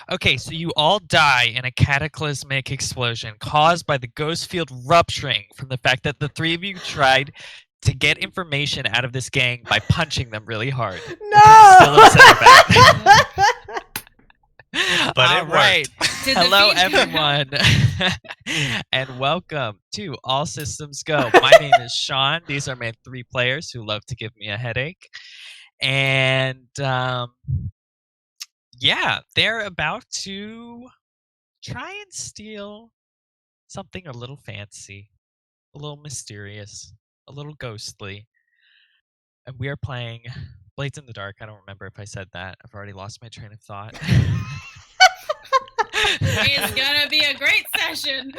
Okay, so you all die in a cataclysmic explosion caused by the ghost field rupturing from the fact that the three of you tried to get information out of this gang by punching them really hard. No! Still upset about it. But All it right. worked. Did the Hello, feed come everyone, and welcome to All Systems Go. My name is Sean. These are my three players who love to give me a headache, and yeah, they're about to try and steal something a little fancy, a little mysterious, a little ghostly. And we are playing Blades in the Dark. I don't remember if I said that. I've already lost my train of thought. It's gonna be a great session.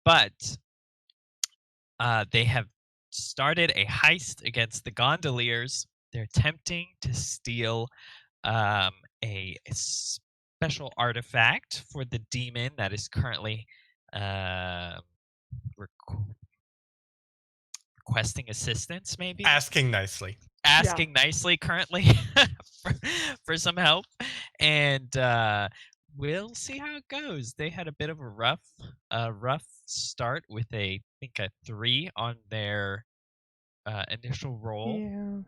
But they have started a heist against the gondoliers. They're attempting to steal a special artifact for the demon that is currently requesting assistance, maybe? Asking nicely. Asking nicely currently for some help. And we'll see how it goes. They had a bit of a rough start with I think a 3 on their initial roll. Yeah.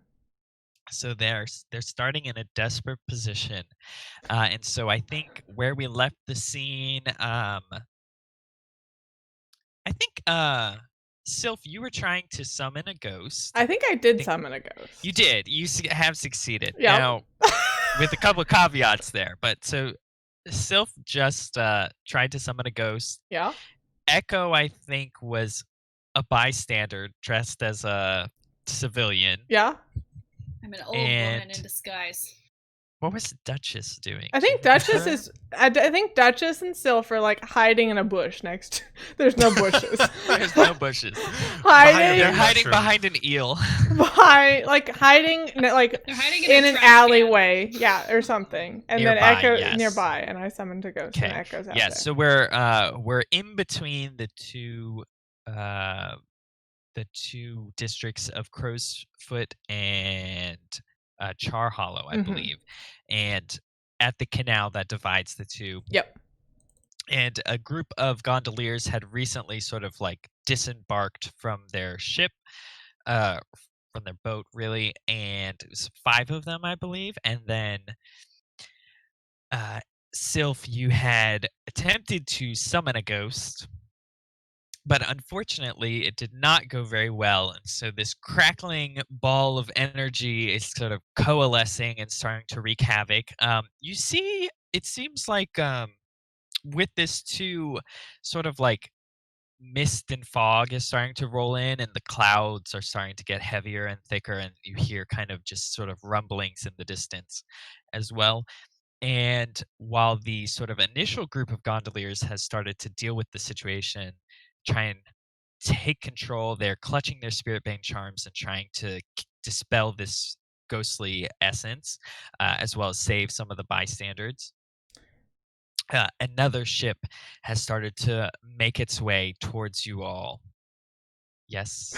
So they're starting in a desperate position, and so I think where we left the scene, I think Sylph, you were trying to summon a ghost. I think I did summon a ghost. You did. You have succeeded. Yep. Now, with a couple of caveats there, but so Sylph just tried to summon a ghost. Yeah. Echo, I think, was a bystander dressed as a civilian. Yeah. I'm an old woman in disguise. What was Duchess doing? I think Duchess is. I think Duchess and Sylph are like hiding in a bush next. There's no bushes. There's no bushes. Hiding. They're hiding mushroom. behind an eel. hiding They're hiding in an trash can. alleyway, yeah, or something, and Nearby, then Echo yes. nearby, and I summoned a ghost, and Echo's out Yeah, there. so we're in between the two districts of Crowsfoot and Char Hollow, I believe, and at the canal that divides the two. Yep. And a group of gondoliers had recently sort of like disembarked from their ship, from their boat, really, and it was 5 of them, I believe. And then, Sylph, you had attempted to summon a ghost, but unfortunately, it did not go very well. And so this crackling ball of energy is sort of coalescing and starting to wreak havoc. You see, it seems like with this too, sort of like mist and fog is starting to roll in, and the clouds are starting to get heavier and thicker, and you hear kind of just sort of rumblings in the distance as well. And while the sort of initial group of gondoliers has started to deal with the situation, try and take control, they're clutching their spirit bane charms and trying to dispel this ghostly essence, as well as save some of the bystanders. Another ship has started to make its way towards you all. Yes?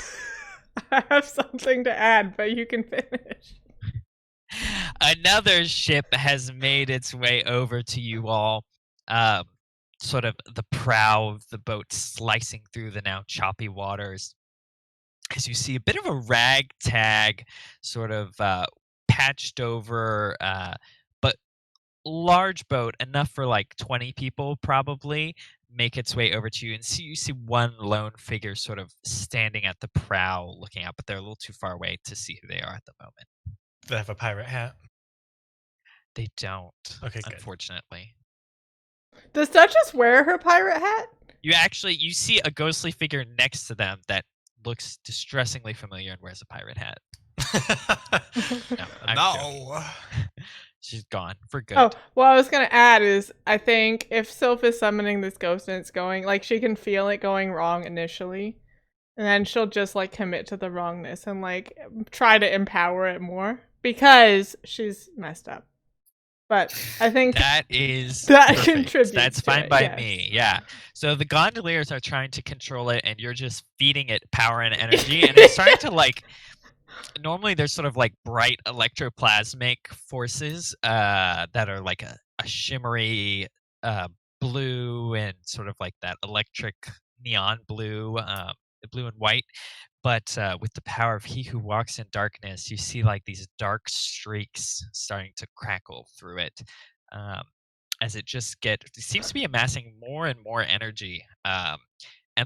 I have something to add, but you can finish. Another ship has made its way over to you all. Sort of the prow of the boat slicing through the now choppy waters. As you see a bit of a ragtag, sort of patched over, but large boat, enough for like 20 people probably, make its way over to you. And you see one lone figure sort of standing at the prow looking out, but they're a little too far away to see who they are at the moment. Do they have a pirate hat? They don't, Okay, good. unfortunately. Does Duchess wear her pirate hat? You see a ghostly figure next to them that looks distressingly familiar and wears a pirate hat. No, I'm joking. She's gone for good. Oh, well, I was going to add is, I think if Sylph is summoning this ghost and it's going, like, she can feel it going wrong initially, and then she'll just, like, commit to the wrongness and, like, try to empower it more, because she's messed up. But I think that contributes. That's to fine it, by yes. me. Yeah. So the gondoliers are trying to control it, and you're just feeding it power and energy, and it's starting to like normally there's sort of like bright electroplasmic forces that are like a shimmery blue and sort of like that electric neon blue, blue and white. But with the power of He Who Walks in Darkness, you see like these dark streaks starting to crackle through it. Um, as it seems to be amassing more and more energy, and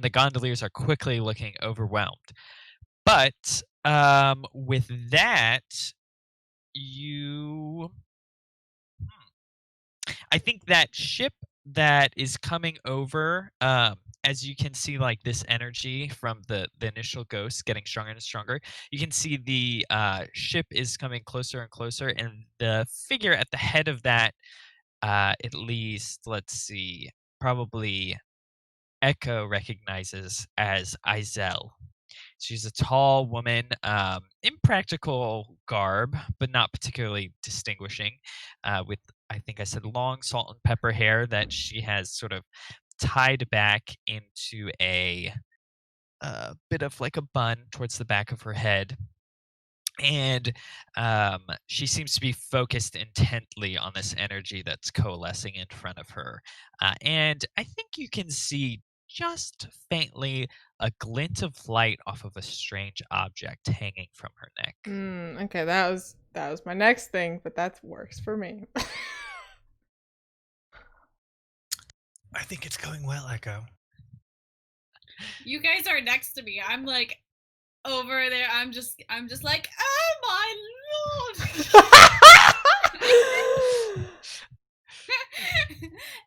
the gondoliers are quickly looking overwhelmed. But with that, I think that ship that is coming over, as you can see, like this energy from the initial ghost getting stronger and stronger. You can see the ship is coming closer and closer, and the figure at the head of that, at least, let's see, probably Echo recognizes as Izel. She's a tall woman, in practical garb, but not particularly distinguishing, with, I think I said, long salt and pepper hair that she has sort of tied back into a bit of like a bun towards the back of her head. And she seems to be focused intently on this energy that's coalescing in front of her. And I think you can see just faintly a glint of light off of a strange object hanging from her neck. Okay, that was my next thing, but that works for me. I think it's going well, Echo. You guys are next to me. I'm like over there. I'm just like, oh my lord.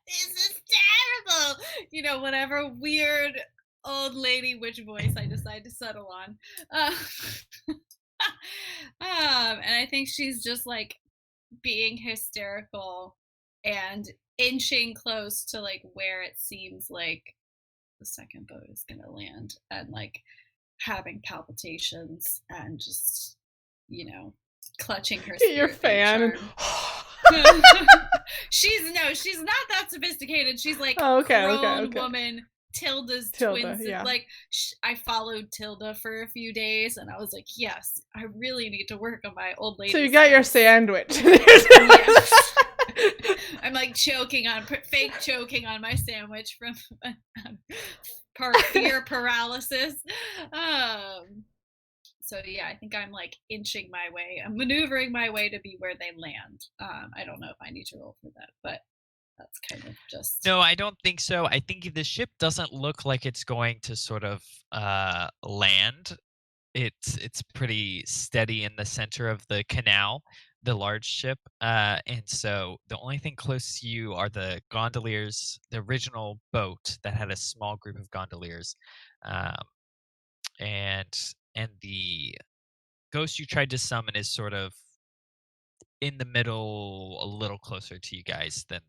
This is terrible. You know, whatever weird old lady witch voice I decide to settle on. And I think she's just like being hysterical and inching close to like where it seems like the second boat is gonna land, and like having palpitations and just, you know, clutching her Get your spirit fan. she's not that sophisticated. She's like Okay. woman. Tilda's twin. Yeah. Like I followed Tilda for a few days, and I was like, yes, I really need to work on my old lady. So you got your sandwich. I'm like fake choking on my sandwich from fear paralysis. So yeah, I think I'm like inching my way. I'm maneuvering my way to be where they land. I don't know if I need to roll for that, but that's kind of just... No, I don't think so. I think the ship doesn't look like it's going to sort of land. It's pretty steady in the center of the canal, the large ship. And so the only thing close to you are the gondoliers, the original boat that had a small group of gondoliers. And the ghost you tried to summon is sort of in the middle, a little closer to you guys than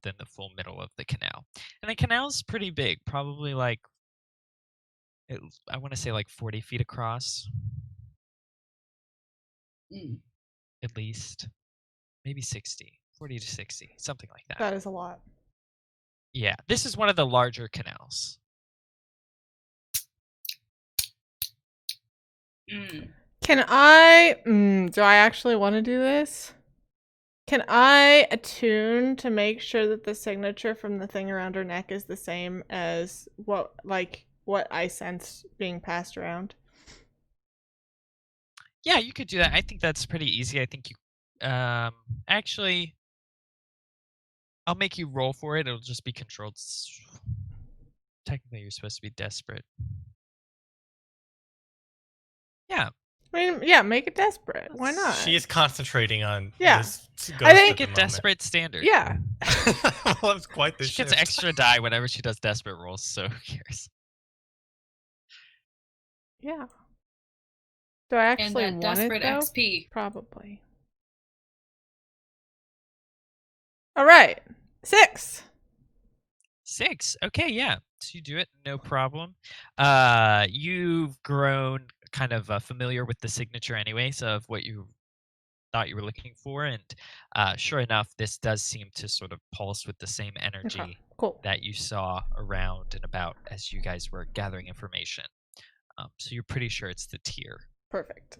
the full middle of the canal. And the canal's pretty big, probably like, I want to say like 40 feet across. At least. Maybe 60. 40 to 60. Something like that. That is a lot. Yeah. This is one of the larger canals. Can I... do I actually want to do this? Can I attune to make sure that the signature from the thing around her neck is the same as what I sense being passed around? Yeah, you could do that. I think that's pretty easy. I think you... actually, I'll make you roll for it. It'll just be controlled. Technically, you're supposed to be desperate. Yeah. I mean, yeah, make it desperate. Why not? She is concentrating on This ghost I think at the Get moment. desperate standard. Yeah. Well, it's quite the She gets shift. extra die whenever she does desperate rolls, so who cares? Yeah. Do I actually and that want desperate it, though? XP. Probably. All right. 6. 6. Okay, yeah. So you do it, no problem. You've grown kind of familiar with the signature anyways of what you thought you were looking for, and sure enough, this does seem to sort of pulse with the same energy Okay, cool. that you saw around and about as you guys were gathering information. So you're pretty sure it's the tier. Perfect.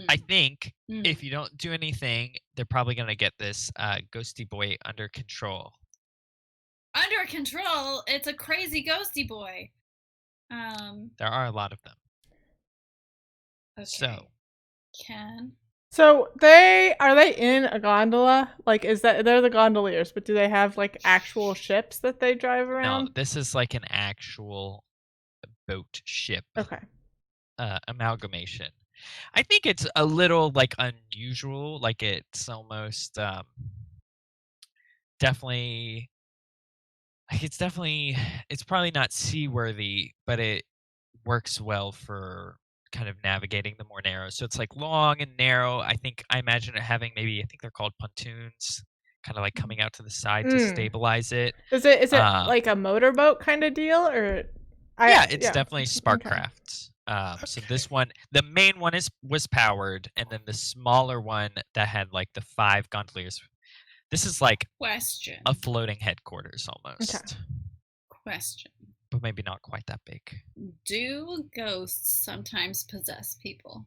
I think Mm. if you don't do anything, they're probably gonna get this ghosty boy under control. Under control. It's a crazy ghosty boy. There are a lot of them. Okay. So So are they in a gondola? Like, they're the gondoliers, but do they have like actual ships that they drive no, around? this is like an actual boat ship Okay. amalgamation. I think it's a little like unusual. Like it's almost definitely. It's probably not seaworthy, but it works well for kind of navigating the more narrow. So it's like long and narrow. I imagine it having maybe I think they're called pontoons, kind of like coming out to the side to stabilize it. Is it like a motorboat kind of deal, or? Yeah, it's definitely Okay. Sparkcraft. So this one, the main one was powered, and then the smaller one that had like the 5 gondoliers. This is like question. a floating headquarters almost. Okay. Question. But maybe not quite that big. Do ghosts sometimes possess people?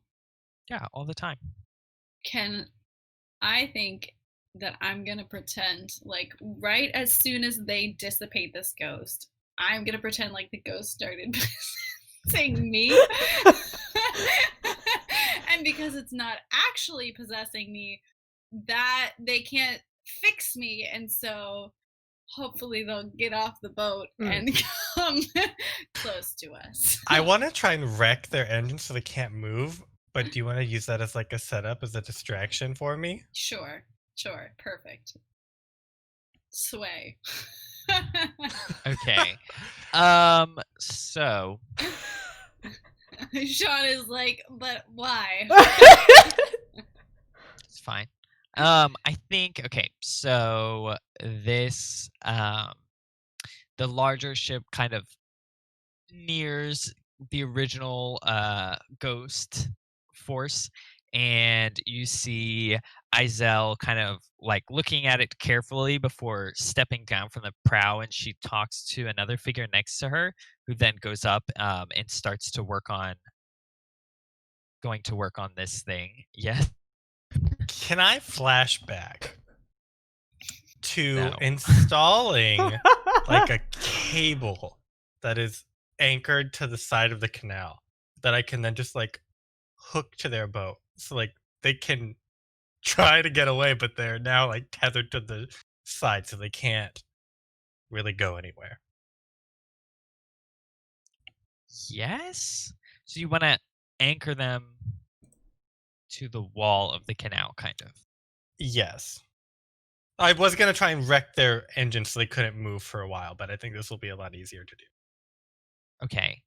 Yeah, all the time. I think that I'm gonna pretend like right as soon as they dissipate this ghost, I'm gonna pretend like the ghost started possessing me. And because it's not actually possessing me, that they can't fix me, and so hopefully they'll get off the boat and come close to us. I want to try and wreck their engine so they can't move, but do you want to use that as like a setup, as a distraction for me? Sure, perfect. Sway. Okay. So Sean is like, but why? it's fine. I think okay, so this the larger ship kind of nears the original ghost force, and you see Izel kind of like looking at it carefully before stepping down from the prow, and she talks to another figure next to her, who then goes up and starts to going to work on this thing. Yes. Can I flash back to No. installing like a cable that is anchored to the side of the canal that I can then just like hook to their boat, so like they can try to get away, but they're now like tethered to the side, so they can't really go anywhere. Yes. So you want to anchor them to the wall of the canal, kind of. Yes. I was going to try and wreck their engine so they couldn't move for a while, but I think this will be a lot easier to do. Okay.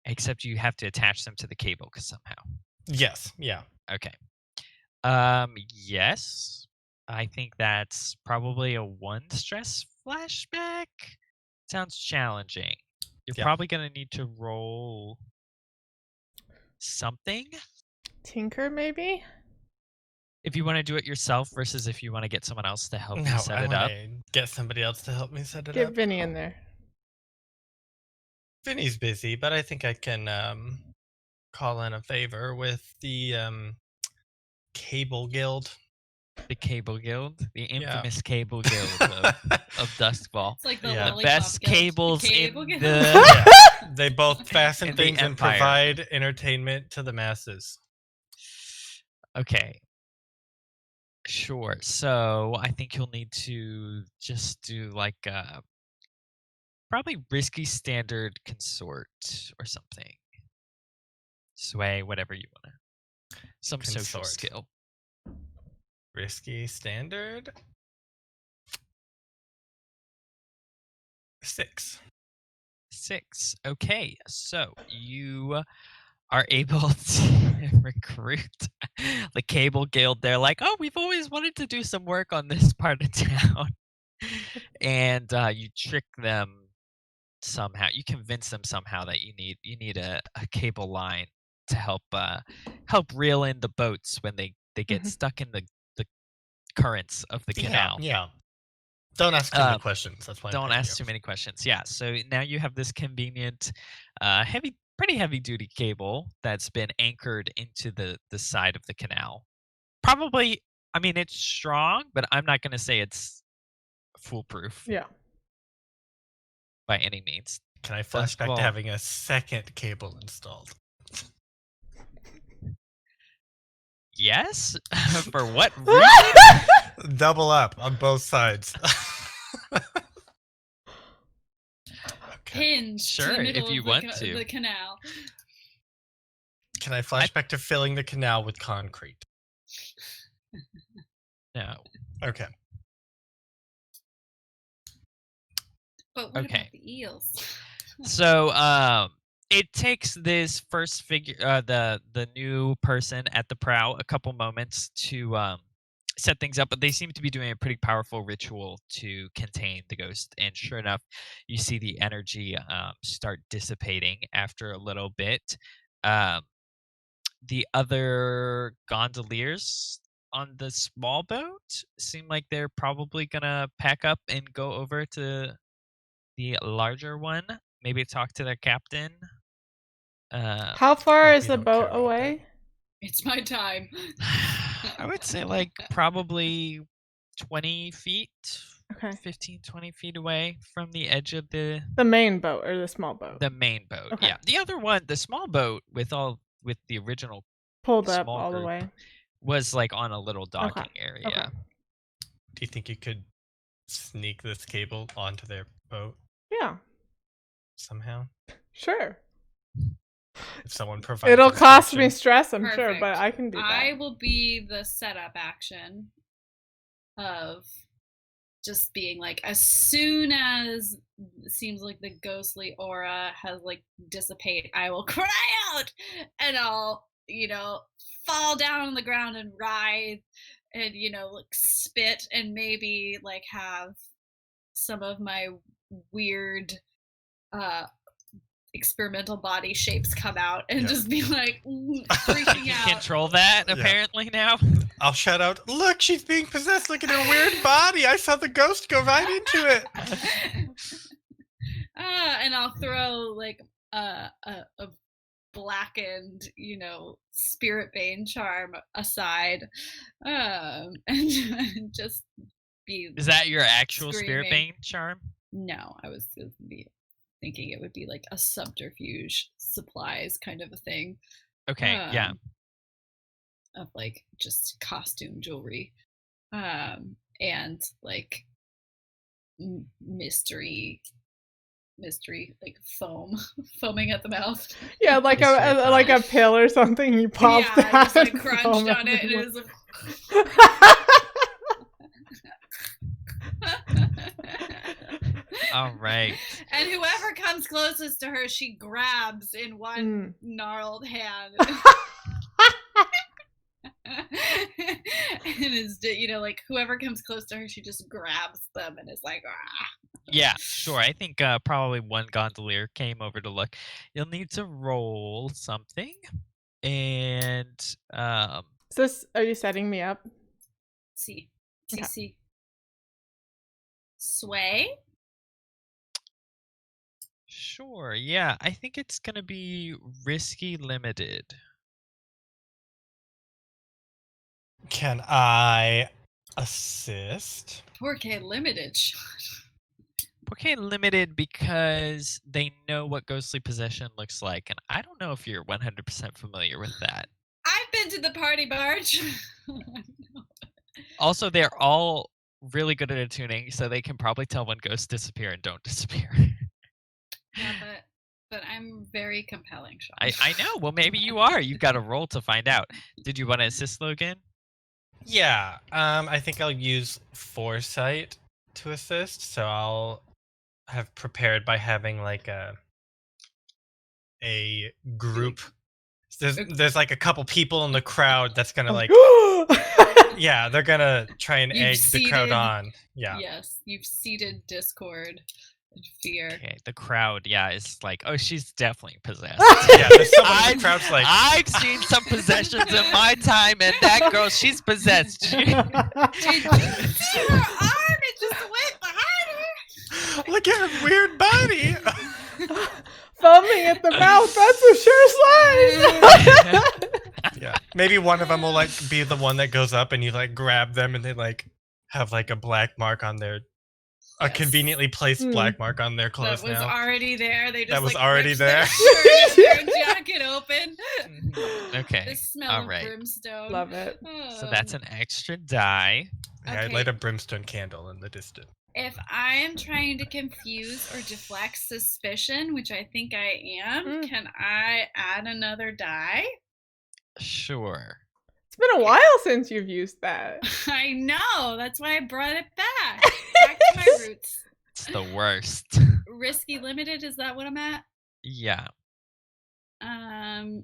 Except you have to attach them to the cable somehow. Yes. Yeah. Okay. Yes. I think that's probably a 1 stress flashback. Sounds challenging. You're probably going to need to roll something. Tinker, maybe? If you want to do it yourself versus if you want to get someone else to help you set I it up. get somebody else to help me set it up. Get Vinny in there. Vinny's busy, but I think I can call in a favor with the Cable Guild. The Cable Guild, the infamous Cable Guild of Doskvol. It's like the best guild. cables Cable in guild. the. They both fasten In the things and Empire. provide entertainment to the masses. Okay. Sure. So I think you'll need to just do like probably risky standard consort or something. Sway, whatever you want to. Some social Consort. skill. Risky standard. 6. 6. Okay. So you are able to recruit the Cable Guild. They're like, oh, we've always wanted to do some work on this part of town. And you trick them somehow. You convince them somehow that you need a cable line to help reel in the boats when they get stuck in the currents of the canal. Yeah. Don't ask too many questions. That's why. Don't ask too many questions. Yeah. So now you have this convenient heavy pretty heavy duty cable that's been anchored into the side of the canal. Probably, I mean, it's strong, but I'm not going to say it's foolproof Yeah. by any means. Can I flash back to Doskvol. having a second cable installed? Yes? For what reason? Double up on both sides. Okay. Pinned to Sure, the middle if you of want to. the canal. Can I flash back to filling the canal with concrete? No. Okay. But what Okay. about the eels? So it takes this first figure, the new person at the prow, a couple moments to set things up, but they seem to be doing a pretty powerful ritual to contain the ghost. And sure enough, you see the energy start dissipating after a little bit. The other gondoliers on the small boat seem like they're probably gonna pack up and go over to the larger one. Maybe talk to their captain. How far Hope is you the don't care boat about away? It's my time. I would say like probably 20 feet, Okay. 15, 20 feet away from the edge of the The main boat or the small boat? main boat. Okay. Yeah, the other one, the small boat with the original Pulled up small all the group way. was like on a little docking area. Okay. Do you think you could sneak this cable onto their boat Yeah, somehow? sure. If someone provides It'll cost me instructions? stress, I'm sure, Perfect. but I can do that. I will be the setup action of just being like, as soon as it seems like the ghostly aura has like dissipate, I will cry out and I'll, fall down on the ground and writhe and, like spit and maybe like have some of my weird experimental body shapes come out and Yeah. just be like You freaking can out. control that Yeah. apparently now. I'll shout out, "Look, she's being possessed. Look at her weird body. I saw the ghost go right into it." And I'll throw like a blackened, spirit bane charm aside, and just be. Is that your actual spirit Screaming. bane charm? No, I was thinking it would be like a subterfuge supplies kind of a thing. Okay, yeah. Of like just costume jewelry, and like mystery like foaming at the mouth. Yeah, like a pill or something. You pop Yeah, that. I just like and crunched foam on it, and it everywhere. was. All right. And whoever comes closest to her, she grabs in one gnarled hand. And is, like whoever comes close to her, she just grabs them and is like, ah. Yeah, sure. I think probably one gondolier came over to look. You'll need to roll something. And Are you setting me up? See. Okay. Sway? sure, yeah. I think it's gonna be risky limited. Can I assist? 4K limited shot. Okay, limited because they know what ghostly possession looks like, and I don't know if you're 100% familiar with that. I've been to the party barge. Also, they're all really good at attuning, so they can probably tell when ghosts disappear and don't disappear. Yeah, but I'm very compelling, Sean. I know. Well, maybe you are. You've got a roll to find out. Did you want to assist, Logan? Yeah, I think I'll use foresight to assist. So I'll have prepared by having like a group. There's like a couple people in the crowd that's gonna like yeah, they're gonna try and egg the crowd on. Yeah. Yes, you've seeded discord and fear. Okay, the crowd, yeah, is like, oh, she's definitely possessed. Yeah, there's someone in the crowd's like, I've seen some possessions in my time, and that girl, she's possessed. Did you see her arm? It just went behind her. look at her weird body. foaming at the mouth. That's a sure sign. Yeah. Maybe one of them will like be the one that goes up and you like grab them and they like have like a black mark on their a Yes. conveniently placed black mark on their clothes That was now. already there. They just That was like, already ripped their there. shirt and their jacket open. Okay. The smell All of right. brimstone. Love it. So that's an extra die. Yeah, I Okay. light a brimstone candle in the distance. If I am trying to confuse or deflect suspicion, which I think I am, can I add another die? Sure. It's been a while since you've used that. I know. That's why I brought it back. Back to my roots. It's the worst. Risky limited, is that what I'm at? Yeah. I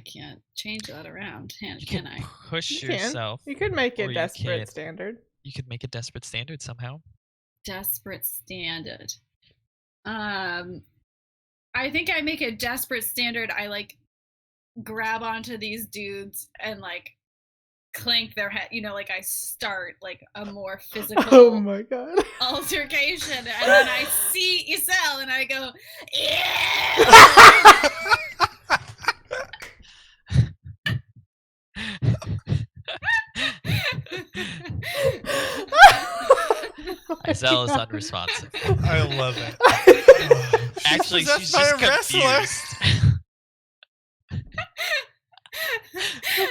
can't change that around, You can can I? push You can. yourself. You could make or it you desperate could- standard. You could make a desperate standard somehow. Desperate standard. I think I make a desperate standard. I like grab onto these dudes and like clank their head. You know, like I start like a more physical Oh my god. altercation, and then I see Isel and I go, yeah. Isel is unresponsive. I love it. Actually, possessed she's by just a wrestler. confused.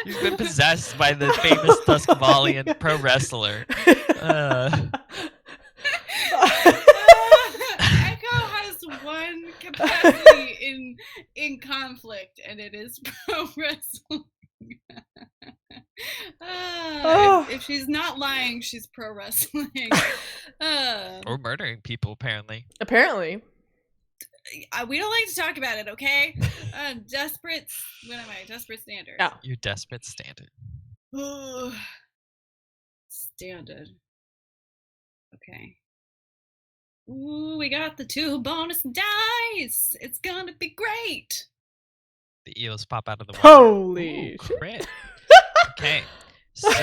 She's been possessed by the famous Doskvolian pro wrestler. Echo has one capacity in conflict, and it is pro wrestling. If she's not lying, she's pro wrestling. Or murdering people, apparently. Apparently. We don't like to talk about it, okay? Desperate. What am I? Desperate standard. Yeah. Your desperate standard. Standard. Okay. Ooh, we got the 2 bonus dice. It's gonna be great. The eels pop out of the water. Holy Ooh, shit. crit. Okay. So you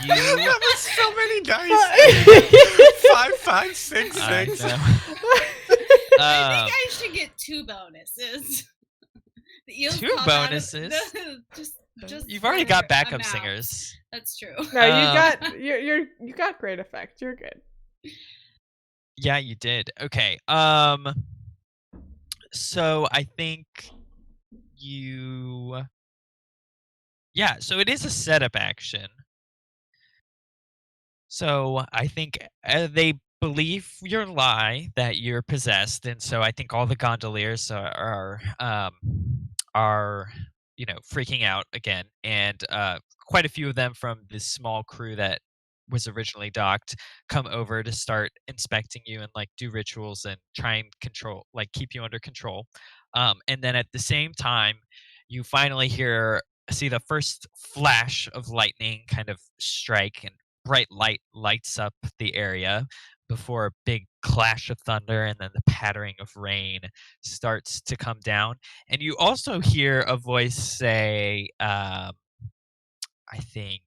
That was so many dice. 5, 5, 6, I 6. know. I think I should get 2 bonuses. The eels 2 pop out of- bonuses? just You've already for got backup amount. singers. That's true. No, you got great effect. You're good. Yeah, you did. Okay. So I think you. Yeah. So it is a setup action. So I think they believe your lie that you're possessed, and so I think all the gondoliers are freaking out again, and quite a few of them from this small crew that was originally docked come over to start inspecting you and like do rituals and try and keep you under control. And then at the same time, you finally see the first flash of lightning kind of strike, and bright light lights up the area before a big clash of thunder, and then the pattering of rain starts to come down. And you also hear a voice say, I think,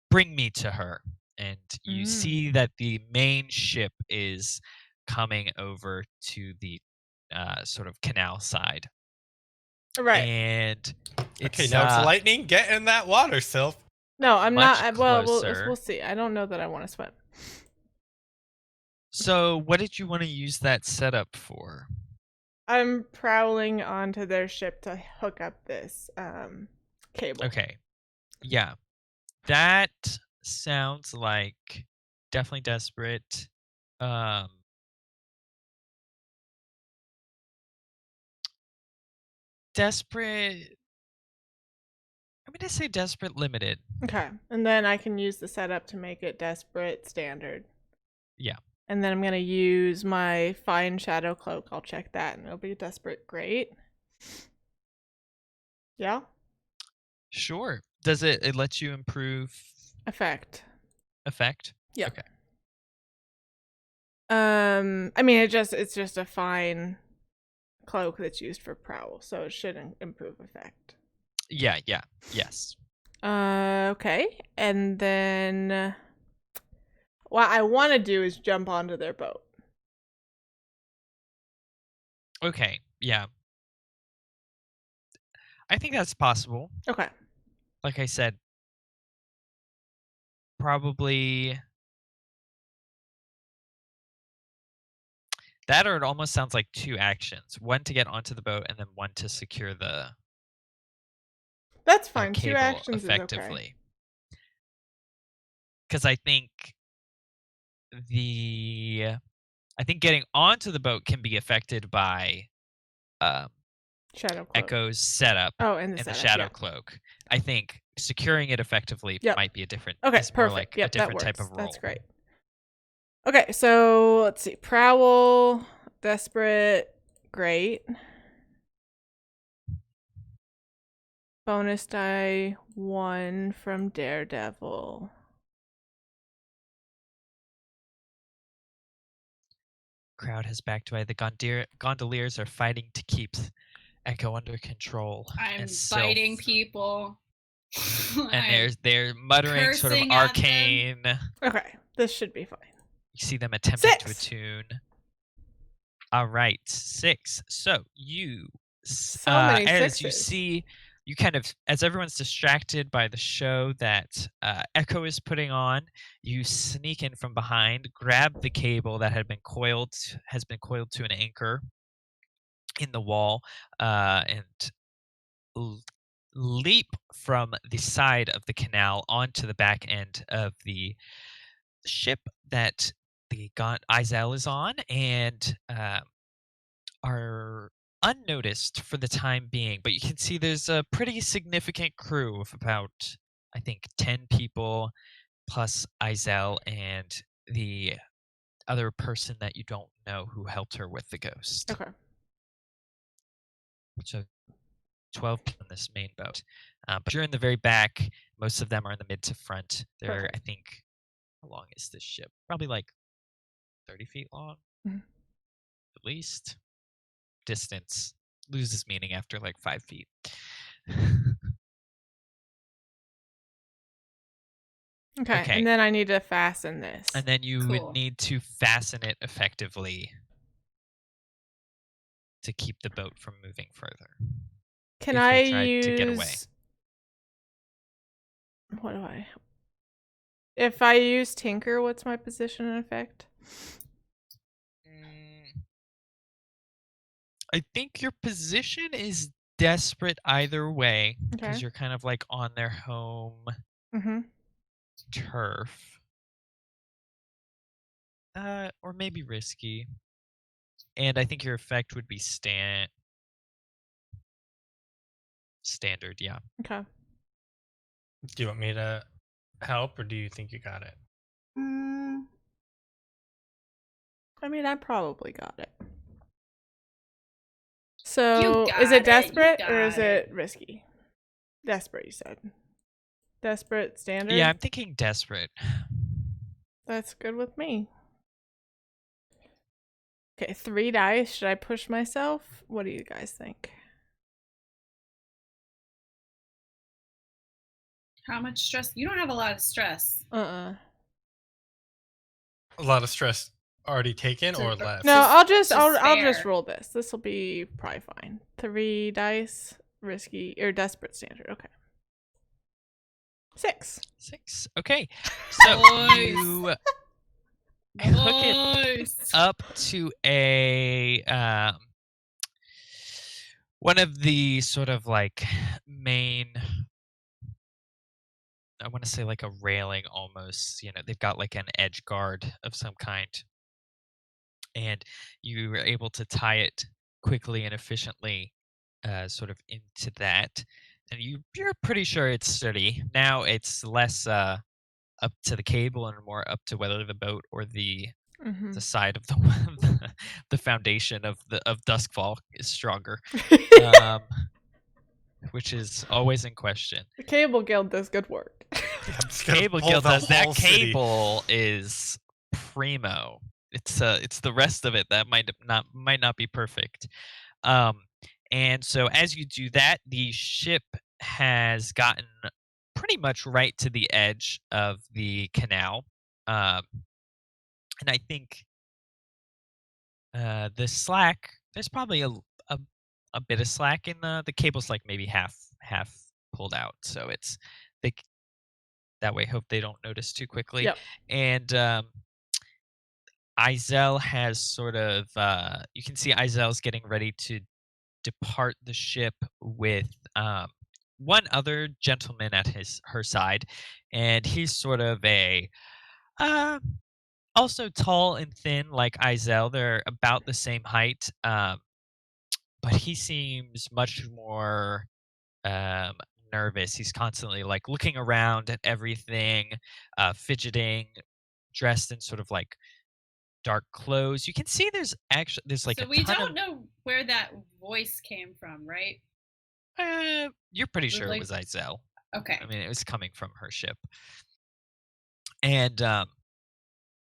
bring me to her. And you see that the main ship is coming over to the sort of canal side. Right. And Okay, now it's lightning. Get in that water, Sylph. No, I'm much not. Well, closer. we'll see. I don't know that I want to swim. So what did you want to use that setup for? I'm prowling onto their ship to hook up this cable. Okay. Yeah. That sounds like definitely desperate. Desperate. I'm going to say desperate limited. Okay. And then I can use the setup to make it desperate standard. Yeah. And then I'm going to use my fine shadow cloak. I'll check that and it'll be desperate great. Yeah? Sure. Does it let you improve Effect. effect? Yeah. Okay. I mean it's just a fine cloak that's used for prowl, so it should improve effect. Yeah, yes. Okay. And then what I want to do is jump onto their boat. Okay, yeah. I think that's possible. Okay. Like I said, probably that, or it almost sounds like two actions. One to get onto the boat and then one to secure the That's fine. 2 cable actions is okay. effectively. Because I think getting onto the boat can be affected by Shadow cloak. Echo's setup Oh, and and the the setup, shadow yeah. cloak. I think securing it effectively Yep. might be a different. Okay, Is more perfect. like Yep, a different that type works. of role. That's great. Okay, so let's see. Prowl, desperate, great. Bonus die 1 from Daredevil. Crowd has backed away. The gondoliers are fighting to keep Echo under control. I'm and biting people. And they're muttering sort of cursing at them. arcane. Okay, this should be fine. You see them attempting 6. to attune. All right, 6. So you, So many as you sixes. see, you kind of, as everyone's distracted by the show that Echo is putting on, you sneak in from behind, grab the cable that has been coiled to an anchor in the wall, and leap from the side of the canal onto the back end of the ship that the Izel is on, and are unnoticed for the time being. But you can see there's a pretty significant crew of about, I think, 10 people plus Izel and the other person that you don't know who helped her with the ghost. Okay. So 12 people in this main boat. But you're in the very back. Most of them are in the mid to front. They're, Perfect. I think, how long is this ship? Probably like 30 feet long, at least. Distance loses meaning after like 5 feet. Okay, and then I need to fasten this. And then you would Cool. need to fasten it effectively to keep the boat from moving further. Can if I they tried use... to get away. What do I... If I use Tinker, what's my position and effect? I think your position is desperate either way, because Okay. you're kind of like on their home turf. Or maybe risky. And I think your effect would be standard, yeah. Okay. Do you want me to help, or do you think you got it? I mean, I probably got it. So, is it got it, you desperate or got is it risky? Desperate, you said. Desperate, standard? Yeah, I'm thinking desperate. That's good with me. Okay, 3 dice. Should I push myself? What do you guys think? How much stress? You don't have a lot of stress. A lot of stress already taken or less? No, I'll just spare. roll this. This will be probably fine. 3 dice, risky or desperate, standard. Okay. 6. 6. Okay. So Nice. you hook it up to a one of the sort of like main, I want to say like a railing almost, they've got like an edge guard of some kind, and you were able to tie it quickly and efficiently sort of into that, and you're pretty sure it's sturdy. Now it's less up to the cable and more up to whether the boat or the side of the foundation of Doskvol is stronger, which is always in question. The Cable Guild does good work. Cable Guild does that. Cable is primo. It's the rest of it that might not be perfect. And so as you do that, the ship has gotten pretty much right to the edge of the canal, and I think the slack There's probably a bit of slack in the cable's like maybe half pulled out, so it's they that way hope they don't notice too quickly. Yep. And Izel has sort of you can see Izel's getting ready to depart the ship with one other gentleman at her side, and he's sort of a uh, also tall and thin like Izel. They're about the same height, but he seems much more um, nervous. He's constantly like looking around at everything, fidgeting, dressed in sort of like dark clothes. You can see there's like So a we ton don't know where that voice came from, right? you're pretty sure it Like, was Izel. okay. I mean, it was coming from her ship. And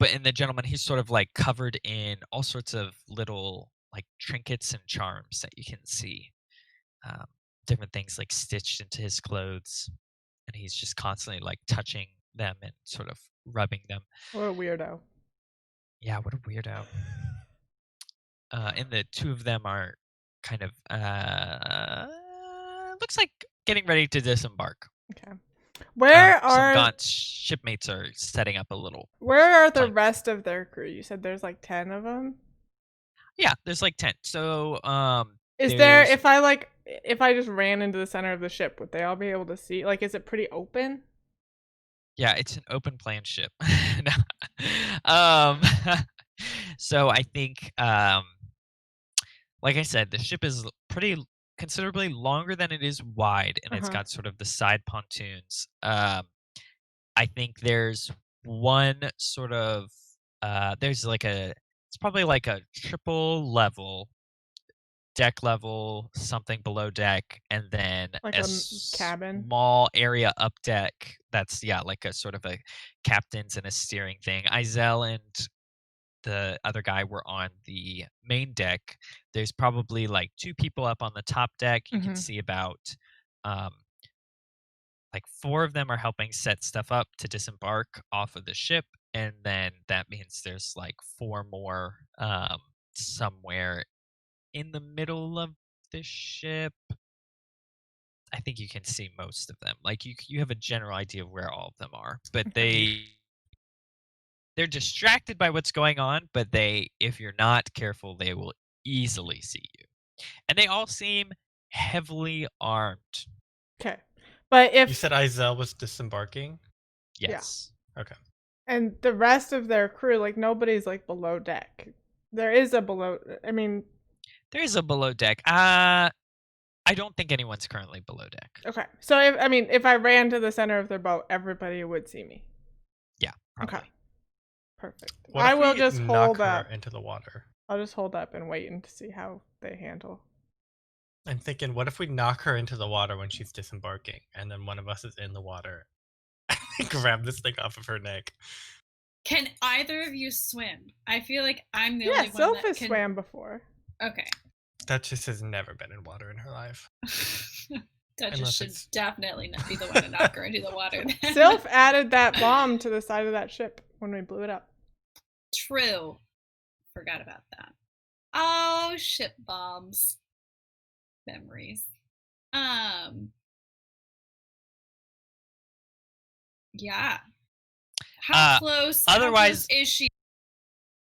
but in the gentleman, he's sort of like covered in all sorts of little like trinkets and charms that you can see. Um, different things like stitched into his clothes, and he's just constantly like touching them and sort of rubbing them. What a weirdo. Yeah, what a weirdo. And the two of them are kind of looks like getting ready to disembark. Okay. Where Some are gaunt shipmates are setting up a little. the flank. rest of their crew? You said there's like 10 of them. Yeah, there's like 10. So Is there there's- if I just ran into the center of the ship, would they all be able to see? Like, is it pretty open? yeah, it's an open plan ship. No. um, so I think like I said, the ship is pretty considerably longer than it is wide, and it's Uh-huh. got sort of the side pontoons. I think there's one sort of there's like it's probably like a triple level deck level, something below deck, and then Like a a cabin? small area up deck that's like a sort of a captain's and a steering thing. Izel and the other guy were on the main deck. There's probably like two people up on the top deck. You can Mhm. see about um, like four of them are helping set stuff up to disembark off of the ship, and then that means there's like four more somewhere in the middle of the ship. I think you can see most of them. Like you have a general idea of where all of them are, but they're distracted by what's going on, but if you're not careful, they will easily see you. And they all seem heavily armed. Okay. But You if said Izel was disembarking? Yeah. Yes. Okay. and the rest of their crew, like nobody's like below deck. There is a below. I mean, There is a below deck. I don't think anyone's currently below deck. okay. So if I ran to the center of their boat, everybody would see me. Yeah, probably. Okay. Perfect. What I if will we just knock hold her up. into the water? I'll just hold up and wait and see how they handle. I'm thinking, what if we knock her into the water when she's disembarking, and then one of us is in the water, and grab this thing off of her neck? Can either of you swim? I feel like I'm the Yeah, only one Sylph that has can. swam before. Okay. Duchess has never been in water in her life. Duchess Unless should it's- definitely not be the one to knock her into the water. Then. Sylph added that bomb to the side of that ship when we blew it up. True. Forgot about that. Oh, ship bombs. Memories. Yeah. How close? otherwise- how close is she?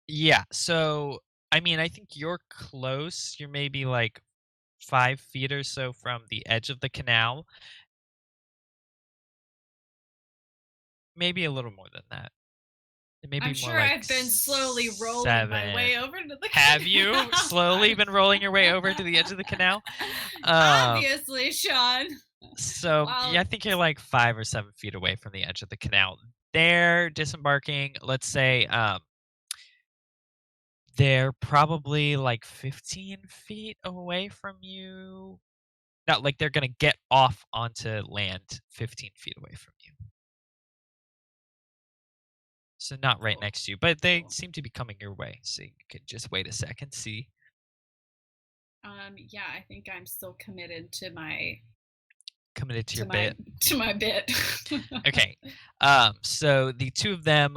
Yeah, so I mean, I think you're close. You're maybe like 5 feet or so from the edge of the canal. Maybe a little more than that. Maybe I'm more sure like I've been slowly rolling my 7. way over to the Have you canal. slowly been rolling your way over to the edge of the canal? Obviously, Sean. So Wow. yeah, I think you're like 5 or 7 feet away from the edge of the canal. They're disembarking. Let's say they're probably like 15 feet away from you. Not like they're gonna get off onto land 15 feet away from you. So not right Cool. next to you, but they Cool. seem to be coming your way. So you could just wait a second, see. Yeah, I think I'm still committed to my Committed to your bit. to my bit. Okay. So the two of them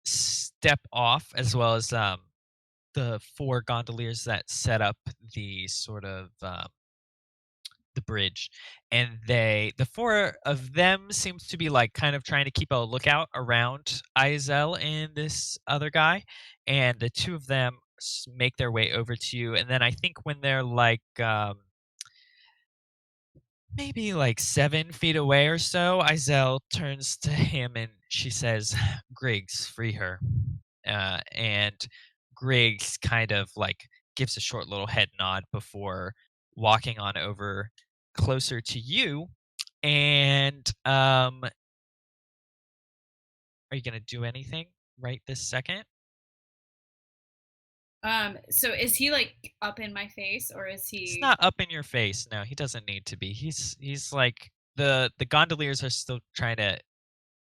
step off, as well as the 4 gondoliers that set up the sort of the bridge, and the four of them seems to be like kind of trying to keep a lookout around Izel and this other guy, and the two of them make their way over to you, and then I think when they're like maybe like 7 feet away or so, Izel turns to him and she says, "Griggs, free her." And Griggs kind of like gives a short little head nod before walking on over closer to you. And are you gonna do anything right this second? So is he like up in my face, or is He's he? not up in your face. No, he doesn't need to be. He's like the gondoliers are still trying to.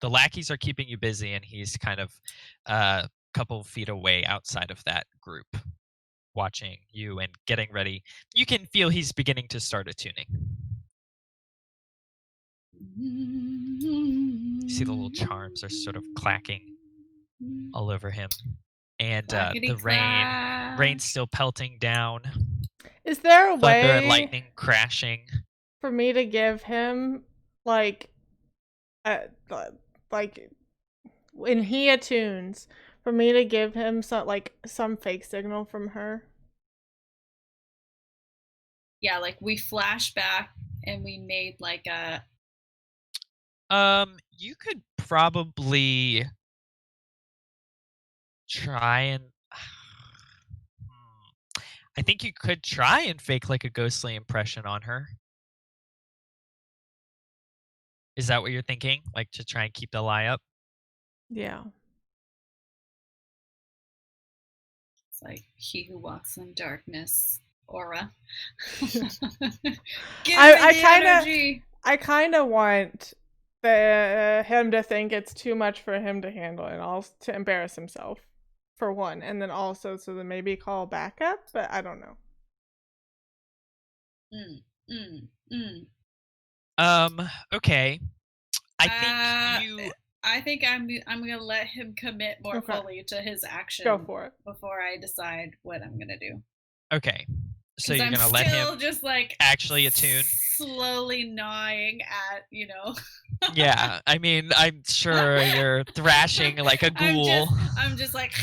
The lackeys are keeping you busy, and he's kind of a couple feet away outside of that group, watching you and getting ready. You can feel he's beginning to start attuning. You see the little charms are sort of clacking all over him, and the rain's still pelting down. Is there a Thunder and way lightning crashing. for me to give him like when he attunes, for me to give him some fake signal from her? Yeah, like we flash back and we made like a. You could probably try and. I think you could try and fake like a ghostly impression on her. Is that what you're thinking? Like to try and keep the lie up? Yeah. It's like he who walks in darkness aura. Give I kind of want him to think it's too much for him to handle and also to embarrass himself, for one, and then also so that maybe call backup, but I don't know. Okay. I think I'm gonna let him commit more fully to his action. Go for it before I decide what I'm gonna do. Okay. So you're gonna let him just like actually attune, slowly gnawing at Yeah, I mean, I'm sure you're thrashing like a ghoul. I'm just like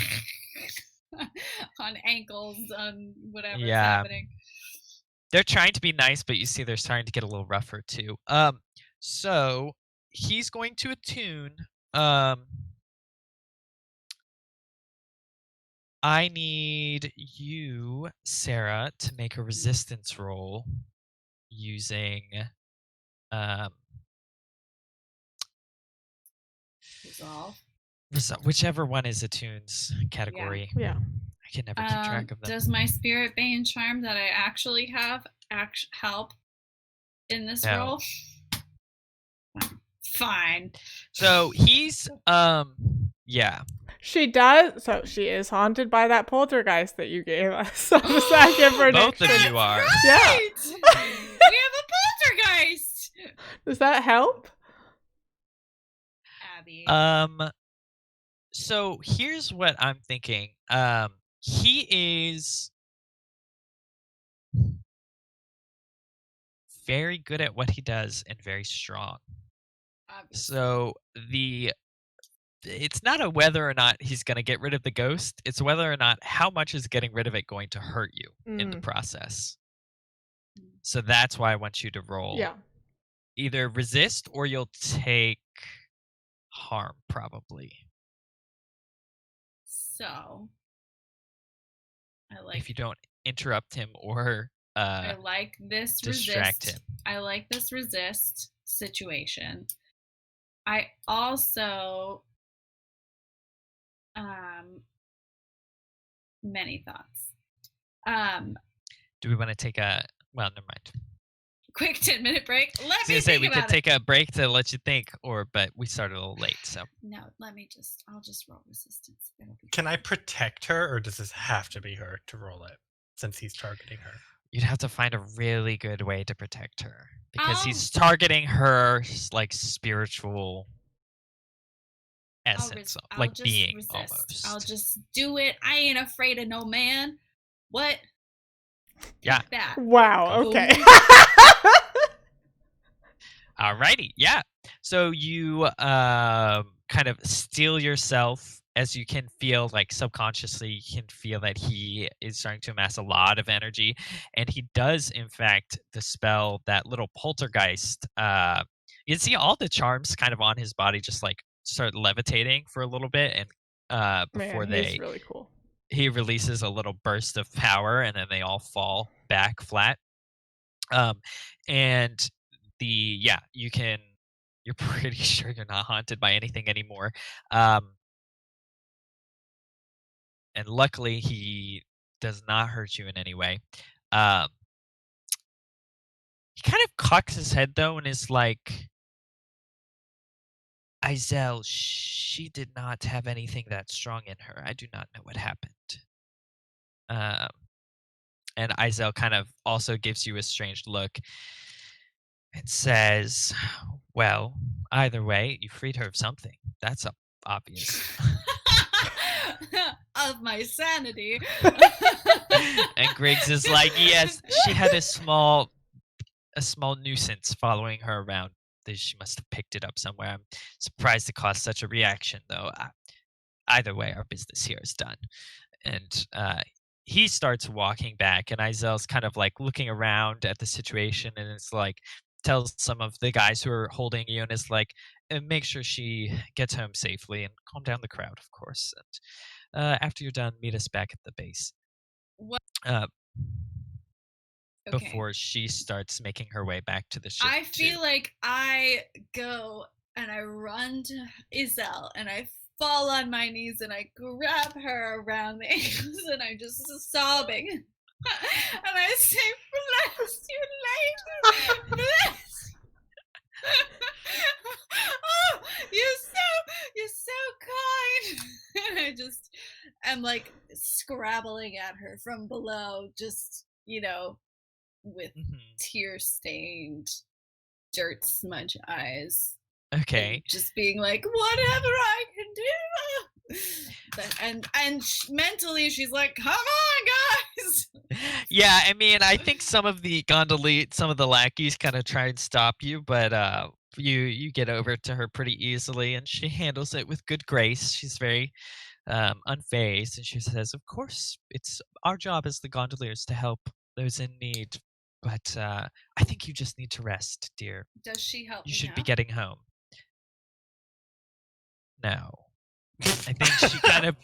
on ankles, on whatever's happening. They're trying to be nice, but you see they're starting to get a little rougher too. So he's going to attune. I need you, Sarah, to make a resistance roll using resolve. Whichever one is attune's category. Yeah. I can never keep track of them. Does my spirit bane charm that I actually have help in this roll? Fine. So he's yeah. She does. So she is haunted by that poltergeist that you gave us on the second prediction. Both of you are. Right! Yeah. We have a poltergeist. Does that help? Abby. So here's what I'm thinking. He is very good at what he does and very strong. Obviously. So it's not a whether or not he's going to get rid of the ghost. It's whether or not how much is getting rid of it going to hurt you in the process. So that's why I want you to roll. Yeah. Either resist or you'll take harm, probably. So if you don't interrupt him or I like this distract him. I like this resist situation. I also many thoughts. Do we want to take a never mind. Quick 10-minute break. Let me say we could take a break to let you think, but we started a little late, so. No, I'll just roll resistance. Can I protect her, or does this have to be her to roll it, since he's targeting her? You'd have to find a really good way to protect her, because he's targeting her like spiritual essence, like being resist. Almost. I'll just do it. I ain't afraid of no man. What? Yeah. Take that. Wow. Okay. Alrighty, yeah. So you kind of steel yourself as you can feel, like subconsciously, you can feel that he is starting to amass a lot of energy, and he does, in fact, dispel that little poltergeist. You can see all the charms kind of on his body just like start levitating for a little bit, and before Man, he's really cool. he releases a little burst of power, and then they all fall back flat. Um, and you're pretty sure you're not haunted by anything anymore. Um, and luckily, he does not hurt you in any way. Um, he kind of cocks his head though, and is like, "Izel, she did not have anything that strong in her. I do not know what happened." Um, and Izel kind of also gives you a strange look and says, "Well, either way, you freed her of something. That's obvious." Of my sanity. And Griggs is like, "Yes, she had a small nuisance following her around. She must have picked it up somewhere. I'm surprised it caused such a reaction, though. Either way, our business here is done." And he starts walking back, and Izel's kind of like looking around at the situation, and it's like tells some of the guys who are holding you, and is like, make sure she gets home safely and calm down the crowd, of course. And after you're done, meet us back at the base. What? Uh, Okay. Before she starts making her way back to the ship. I feel like I go and I run to Izel and I fall on my knees and I grab her around the ankles and I'm just sobbing. And I say, "Bless you, lady. Bless you." Oh, you're so kind. And I just am like scrabbling at her from below, just, with tear-stained, dirt-smudge eyes. Okay. And just being like, whatever I can do. And mentally, she's like, "Come on, guys." Yeah, I mean, I think some of the lackeys kind of try and stop you, but you get over to her pretty easily, and she handles it with good grace. She's very unfazed, and she says, "Of course, it's our job as the gondoliers to help those in need, but I think you just need to rest, dear. Does she help You me should now? be getting home." No. I think she kind of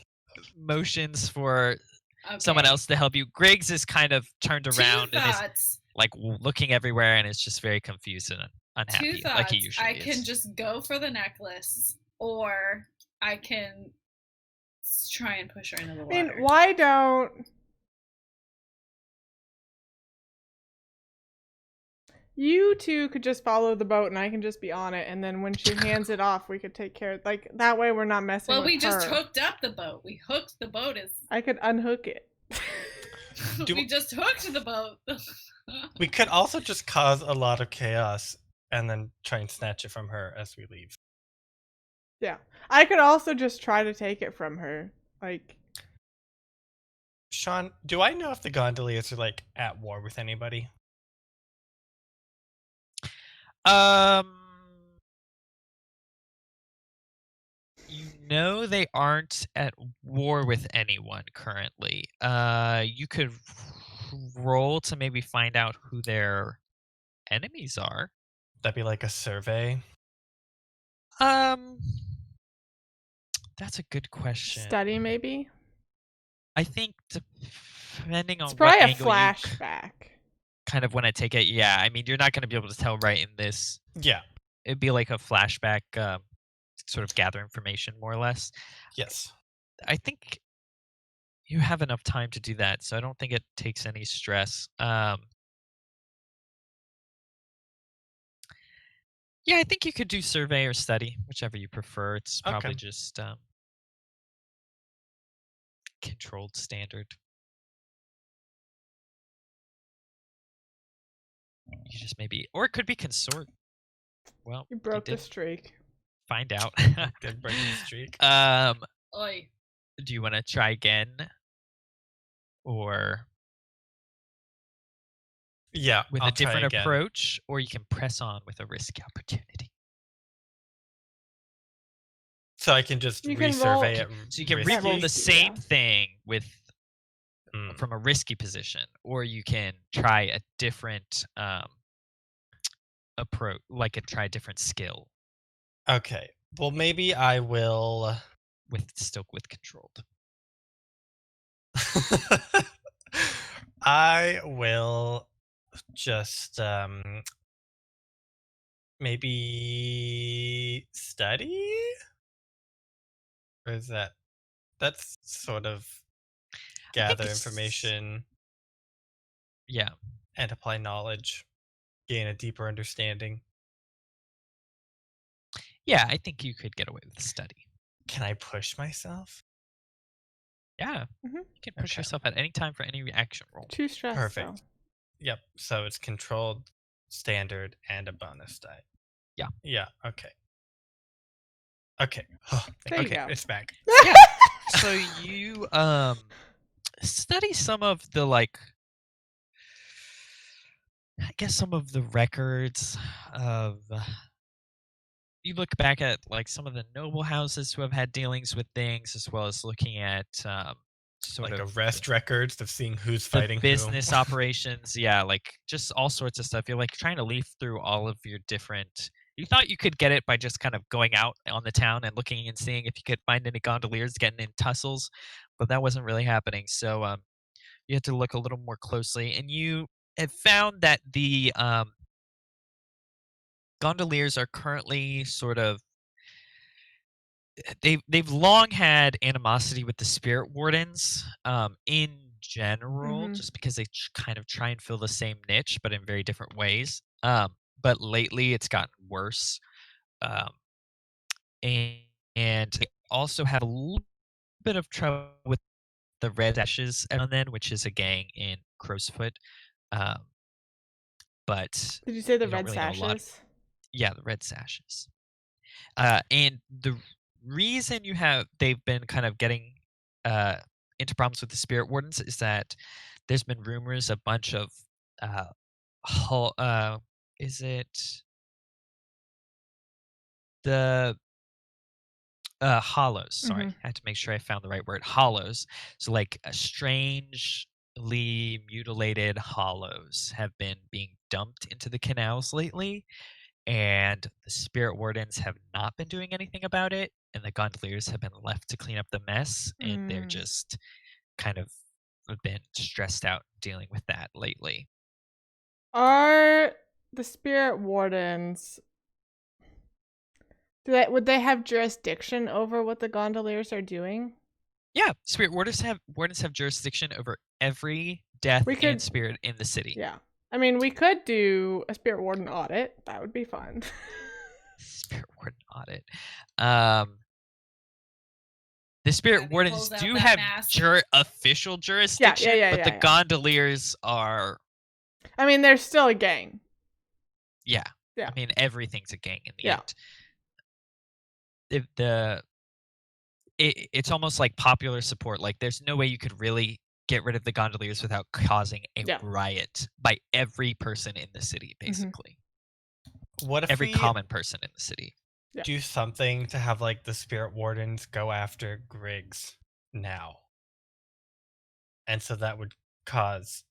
motions for someone Okay. else to help you. Griggs is kind of turned Two around and is thoughts. like looking everywhere, and is just very confused and unhappy, Two thoughts. like he usually I can is. just go for the necklace, or I can try and push her into the I water. mean, why don't you two could just follow the boat and I can just be on it, and then when she hands it off, we could take care of that way we're not messing with her. Well, we just hooked up the boat. We hooked the boat. I could unhook it. We just hooked the boat. We could also just cause a lot of chaos and then try and snatch it from her as we leave. Yeah. I could also just try to take it from her. Sean, do I know if the gondoliers are at war with anybody? You know they aren't at war with anyone currently. You could roll to maybe find out who their enemies are. That'd be like a survey. That's a good question. Study, maybe? I think depending on It's probably what a angle flashback. kind of when I take it, yeah. I mean, you're not going to be able to tell right in this. Yeah. It'd be like a flashback, sort of gather information, more or less. Yes. I think you have enough time to do that, so I don't think it takes any stress. Yeah, I think you could do survey or study, whichever you prefer. It's probably Okay. just controlled standard. You just maybe, or it could be consort. Well, You broke the did streak. find out. Did break the streak. Oi. Do you want to try again, or Yeah, with I'll a try different again. approach, or you can press on with a risky opportunity. So I can just You can roll- resurvey it. So you can risky? re-roll the risky, same yeah. thing with from a risky position, or you can try a different approach, like try a different skill Okay. Well, maybe I will. with controlled. I will just maybe study? Or is that's sort of gather it's- information Yeah. and apply knowledge, gain a deeper understanding. Yeah, I think you could get away with study. Can I push myself? Yeah. Mhm. You can push Okay. yourself at any time for any action roll. 2 stress, Perfect. though. Yep. So it's controlled, standard, and a bonus die. Yeah. Yeah. Okay. Okay. Oh, There you Okay, go. it's back. Yeah. So you study some of the I guess some of the records of you look back at some of the noble houses who have had dealings with things, as well as looking at sort Like of arrest records of seeing who's the fighting business who. operations. Yeah, just all sorts of stuff. You're trying to leaf through all of your different. You thought you could get it by just kind of going out on the town and looking and seeing if you could find any gondoliers getting in tussles, but that wasn't really happening. So you had to look a little more closely, and you have found that the gondoliers are currently sort of they've long had animosity with the spirit wardens in general, Mhm. just because they kind of try and fill the same niche but in very different ways. But lately it's gotten worse, um, and, and they also have a little bit of trouble with the Red Ashes every now and then, which is a gang in Crowsfoot. Um, but Did you say the you don't red really know a lot. sashes? Yeah, the Red Sashes. And the reason they've been kind of getting uh, into problems with the spirit wardens is that there's been rumors a bunch of uh, is it the hollows? Sorry, Mhm. I had to make sure I found the right word. Hollows. So strangely mutilated hollows have been being dumped into the canals lately, and the spirit wardens have not been doing anything about it, and the gondoliers have been left to clean up the mess, and they're Mm. just kind of been stressed out dealing with that lately. Are the spirit wardens would they have jurisdiction over what the gondoliers are doing? Yeah, spirit wardens have jurisdiction over every death We and could- spirit in the city. Yeah. I mean, we could do a spirit warden audit. That would be fun. Spirit warden audit. The spirit Abby wardens pulls out do that have mask. official jurisdiction, but the yeah. gondoliers are I mean, they're still a gang. yeah. Yeah. I mean, everything's a gang in the Yeah. end. It's almost like popular support. Like, there's no way you could really get rid of the gondoliers without causing a Yeah. riot by every person in the city, basically. What if Every we common person in the city. do something to have like the spirit wardens go after Griggs now? And so that would cause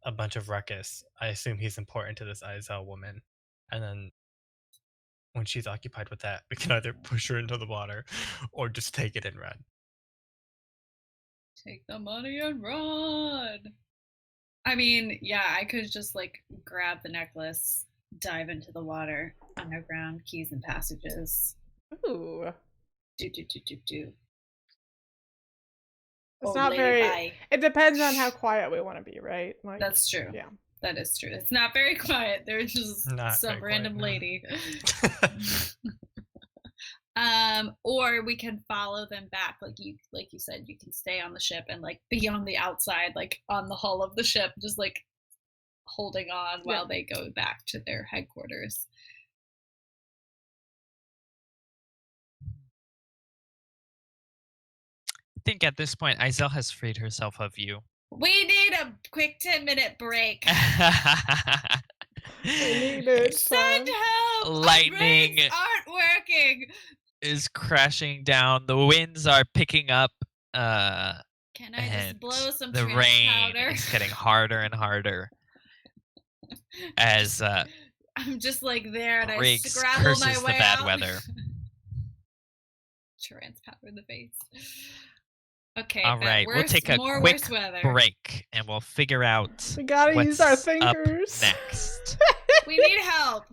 a bunch of ruckus. I assume he's important to this Izel woman. And then when she's occupied with that, we can either push her into the water or just take it and run. Take the money and run. I mean, yeah, I could just grab the necklace, dive into the water, underground keys and passages. Ooh. Do. It's Oh, not lady, very. bye. It depends on how quiet we want to be, right? That's true. Yeah. That is true. It's not very quiet. There's just Not some very random quiet, lady. Or we can follow them back, like you said. You can stay on the ship and be on the outside, on the hull of the ship, just holding on while they go back to their headquarters. I think at this point, Izel has freed herself of you. We need a quick 10-minute break. We need it. Send Son. help! Lightning Our brains aren't working. is crashing down. The winds are picking up. Can I And just blow some the trance rain powder? is getting harder and harder as I'm just like there and I Riggs scrabble curses my the way bad out. weather. Trance powder in the face. Okay, All right, we'll take a quick worse weather. break and we'll figure out We gotta what's use our up thinkers. next. We need help.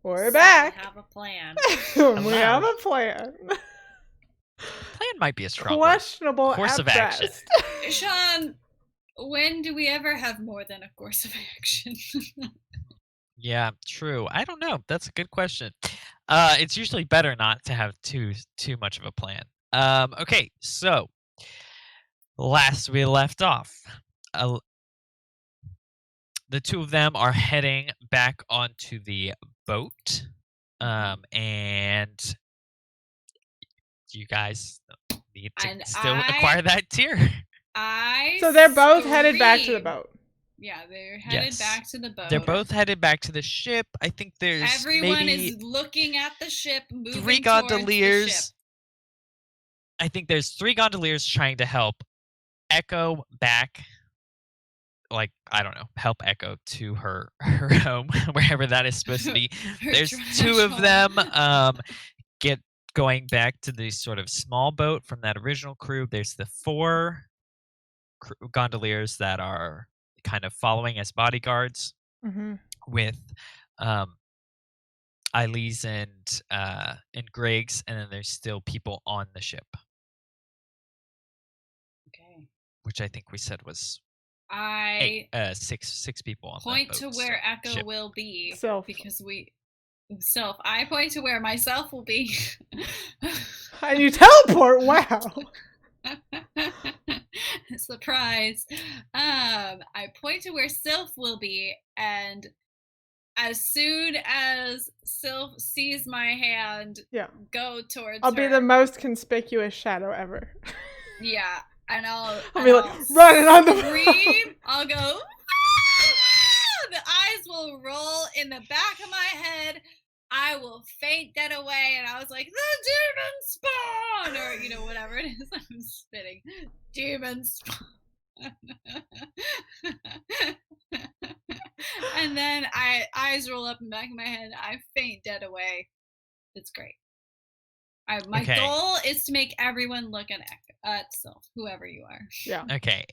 We're So back. We have a plan. We have a plan. Plan might be a strong word. Questionable Course at of action. best. Sean, when do we ever have more than a course of action? Yeah, true. I don't know. That's a good question. It's usually better not to have too much of a plan. Okay, so last we left off, the two of them are heading back onto the boat, and you guys need to And still acquire that tier. So they're both headed back to the scream. boat. Yeah, they're headed Yes. back to the boat. They're both headed back to the ship. I think there's Everyone maybe is looking at the ship, moving 3 towards the ship. gondoliers. I think there's 3 gondoliers trying to help Echo back, like, I don't know, help Echo to her home, wherever that is supposed to be. Her There's trash 2 of home. them going back to the sort of small boat from that original crew. There's the 4 gondoliers that are kind of following as bodyguards with Eilise and Griggs, and then there's still people on the ship. Okay. Which I think we said was I 6 people on point that to boat, where so Echo ship. will be. Self. Because I point to where myself will be. And you teleport. Wow. Surprise. I point to where Sylph will be, and as soon as Sylph sees my hand go towards I'll her, be the most conspicuous shadow ever. Yeah, and I'll be like running on the scream. I'll go. "Ah!" The eyes will roll in the back of my head. I will faint dead away, and I was like, "The demon spawn," or whatever it is. I'm spitting. Demon spawn. And then eyes roll up in the back of my head. I faint dead away. It's great. My goal is to make everyone look at Sylph, whoever you are. Yeah. Okay.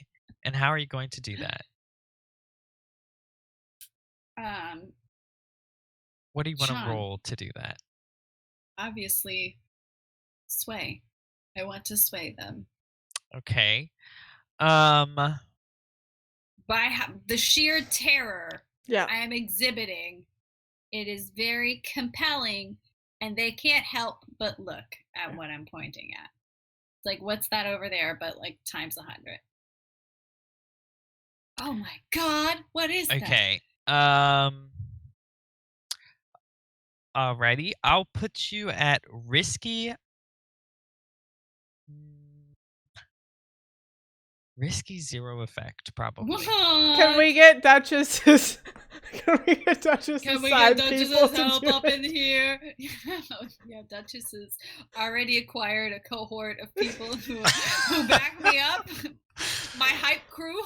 And how are you going to do that? What do you want to roll to do that? Obviously, sway. I want to sway them. Okay. By the sheer terror I am exhibiting, it is very compelling, and they can't help but look at what I'm pointing at. It's like, what's that over there? But like times 100. Oh my god, what is that? Okay. Alrighty. I'll put you at risky 0 effect, probably. What? Can we get Duchess's? Can we get Duchess's help up in here? Yeah, Duchess has already acquired a cohort of people who back me up. My hype crew.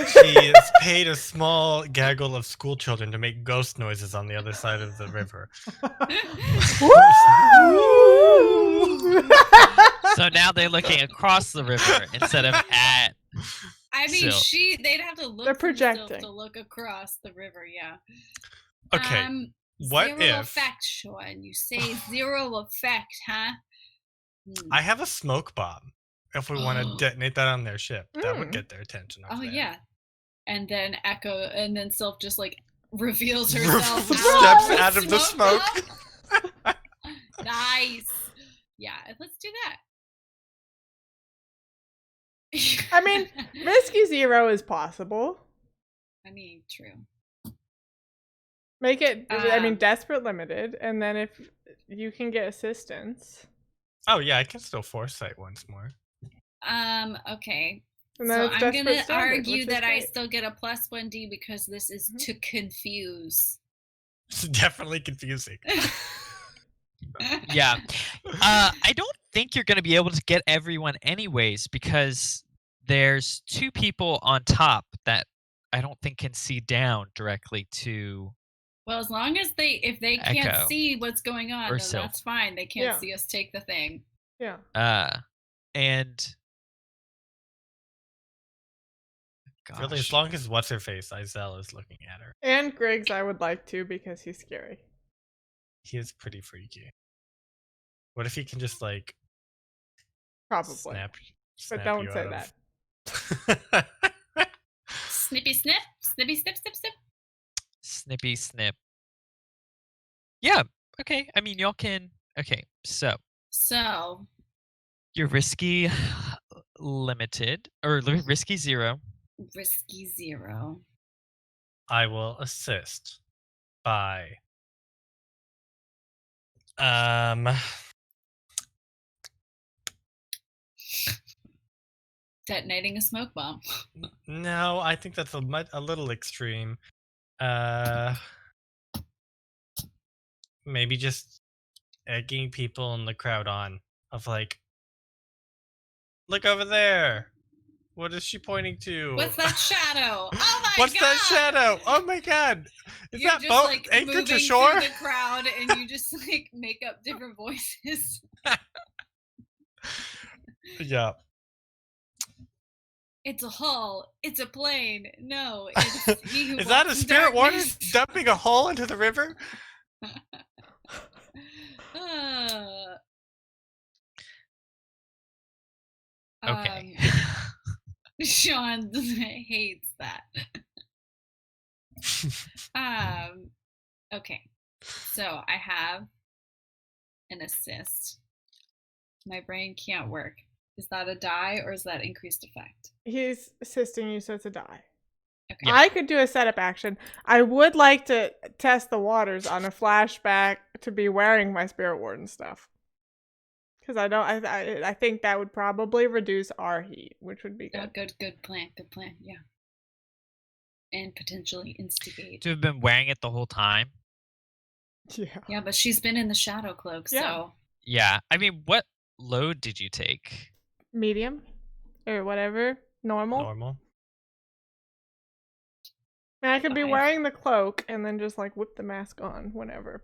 She has paid a small gaggle of school children to make ghost noises on the other side of the river. So now they're looking across the river instead of at. I mean, Sylph. they'd have to look. They're projecting to look across the river. Yeah. Okay. What zero effect, Sean? You say 0 effect, huh? I have a smoke bomb. If we want to detonate that on their ship, that would get their attention. Yeah. And then Sylph just like reveals herself. Steps out of the smoke. Nice. Yeah, let's do that. I mean, risky 0 is possible. I mean, true. Make it, desperate limited, and then if you can get assistance. Oh yeah, I can still foresight once more. Okay. And so then I'm gonna argue that I great. still get a +1d because this is to confuse. It's definitely confusing. Yeah. I don't think you're going to be able to get everyone anyways, because there's 2 people on top that I don't think can see down directly to. Well, as long as if they can't Echo see what's going on, then Sylph. that's fine. They can't see us take the thing. Yeah. And gosh. Really, as long as what's her face, Isel is looking at her. And Griggs, I would like to because he's scary. He is pretty freaky. What if he can just like Probably. snap don't you say out that. of... Snippy snip, snippy snip, snip, snip. Snippy snip. Yeah. Okay. I mean, y'all can. Okay. So So you're risky limited or risky 0. risky 0. I will assist by Detonating a smoke bomb. no, I think that's a little extreme. Maybe just egging people in the crowd on of like, look over there. What is she pointing to? What's that shadow? Oh my What's god! that shadow? Oh my god! Is You're that just boat like anchored moving to shore? through the crowd, and you just like make up different voices. Yeah. It's a hull. It's a plane. No, it's he who Is that a walks in spirit warden darkness. dumping a hole into the river? Okay. Sean hates that. Okay. So I have an assist. My brain can't work. Is that a die or is that increased effect? He's assisting you, so it's a die. Okay. Yeah. I could do a setup action. I would like to test the waters on a flashback to be wearing my spirit warden stuff. Because I think that would probably reduce our heat, which would be good. Good plan. Good plan. Yeah. And potentially instigate. To have been wearing it the whole time. Yeah. Yeah, but she's been in the shadow cloak, Yeah. so. Yeah. I mean, what load did you take? Medium or whatever. Normal. Normal. And I could be 5. wearing the cloak and then just like whip the mask on whenever.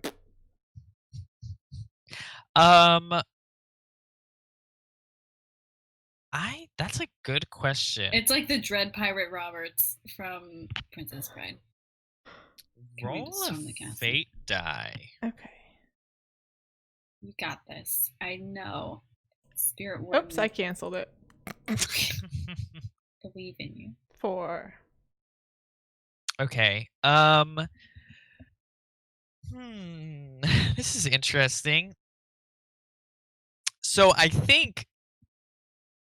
That's a good question. It's like the Dread Pirate Roberts from Princess Bride. Can we Roll just a storm the castle? fate die. Okay. You got this. I know. Spirit Warden. Oops, I canceled it. Believe in you. 4. Okay. This is interesting. So I think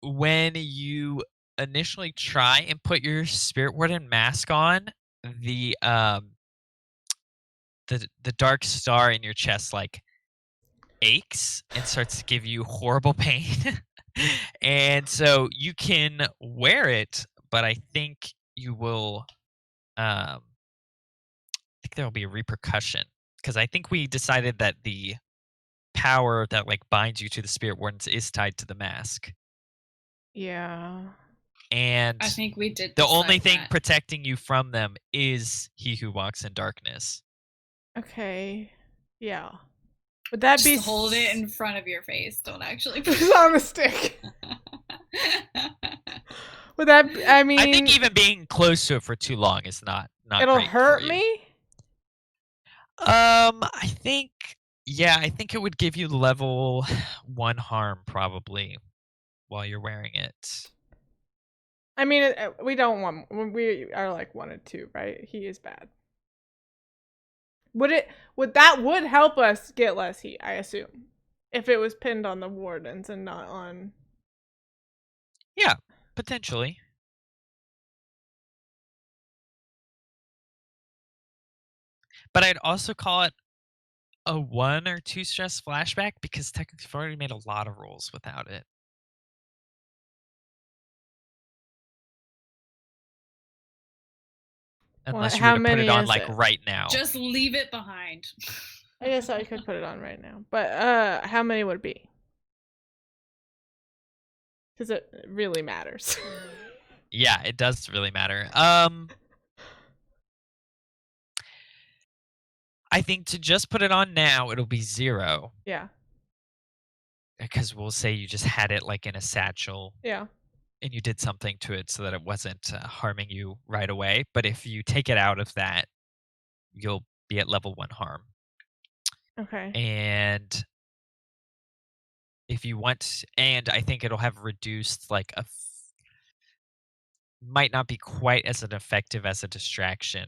when you initially try and put your spirit warden mask on, the dark star in your chest like aches and starts to give you horrible pain. And so you can wear it, but I think you will I think there will be a repercussion because I think we decided that the power that like binds you to the spirit wardens is tied to the mask. Yeah. And I think we did. the only decide thing that. protecting you from them is he who walks in darkness. Okay. Yeah. Would that Just be hold it in front of your face. Don't actually put Put it on the stick. Would that I mean I think even being close to it for too long is not it'll great hurt for you. me? I think it would give you level 1 harm probably while you're wearing it. I mean, we don't want. We are like 1 and 2, right? He is bad. Would help us get less heat? I assume, if it was pinned on the wardens and not on. Yeah, potentially. But I'd also call it a 1 or 2 stress flashback because technically we've already made a lot of rolls without it. Unless you how were to put many it on is like it? right now. Just leave it behind. I guess I could put it on right now, but how many would it be? Because it really matters. Yeah, it does really matter. I think to just put it on now, it'll be 0. Yeah. Because we'll say you just had it like in a satchel. Yeah. And you did something to it so that it wasn't harming you right away. But if you take it out of that, you'll be at level 1 harm. Okay. And if you want, and I think it'll have reduced like might not be quite as an effective as a distraction.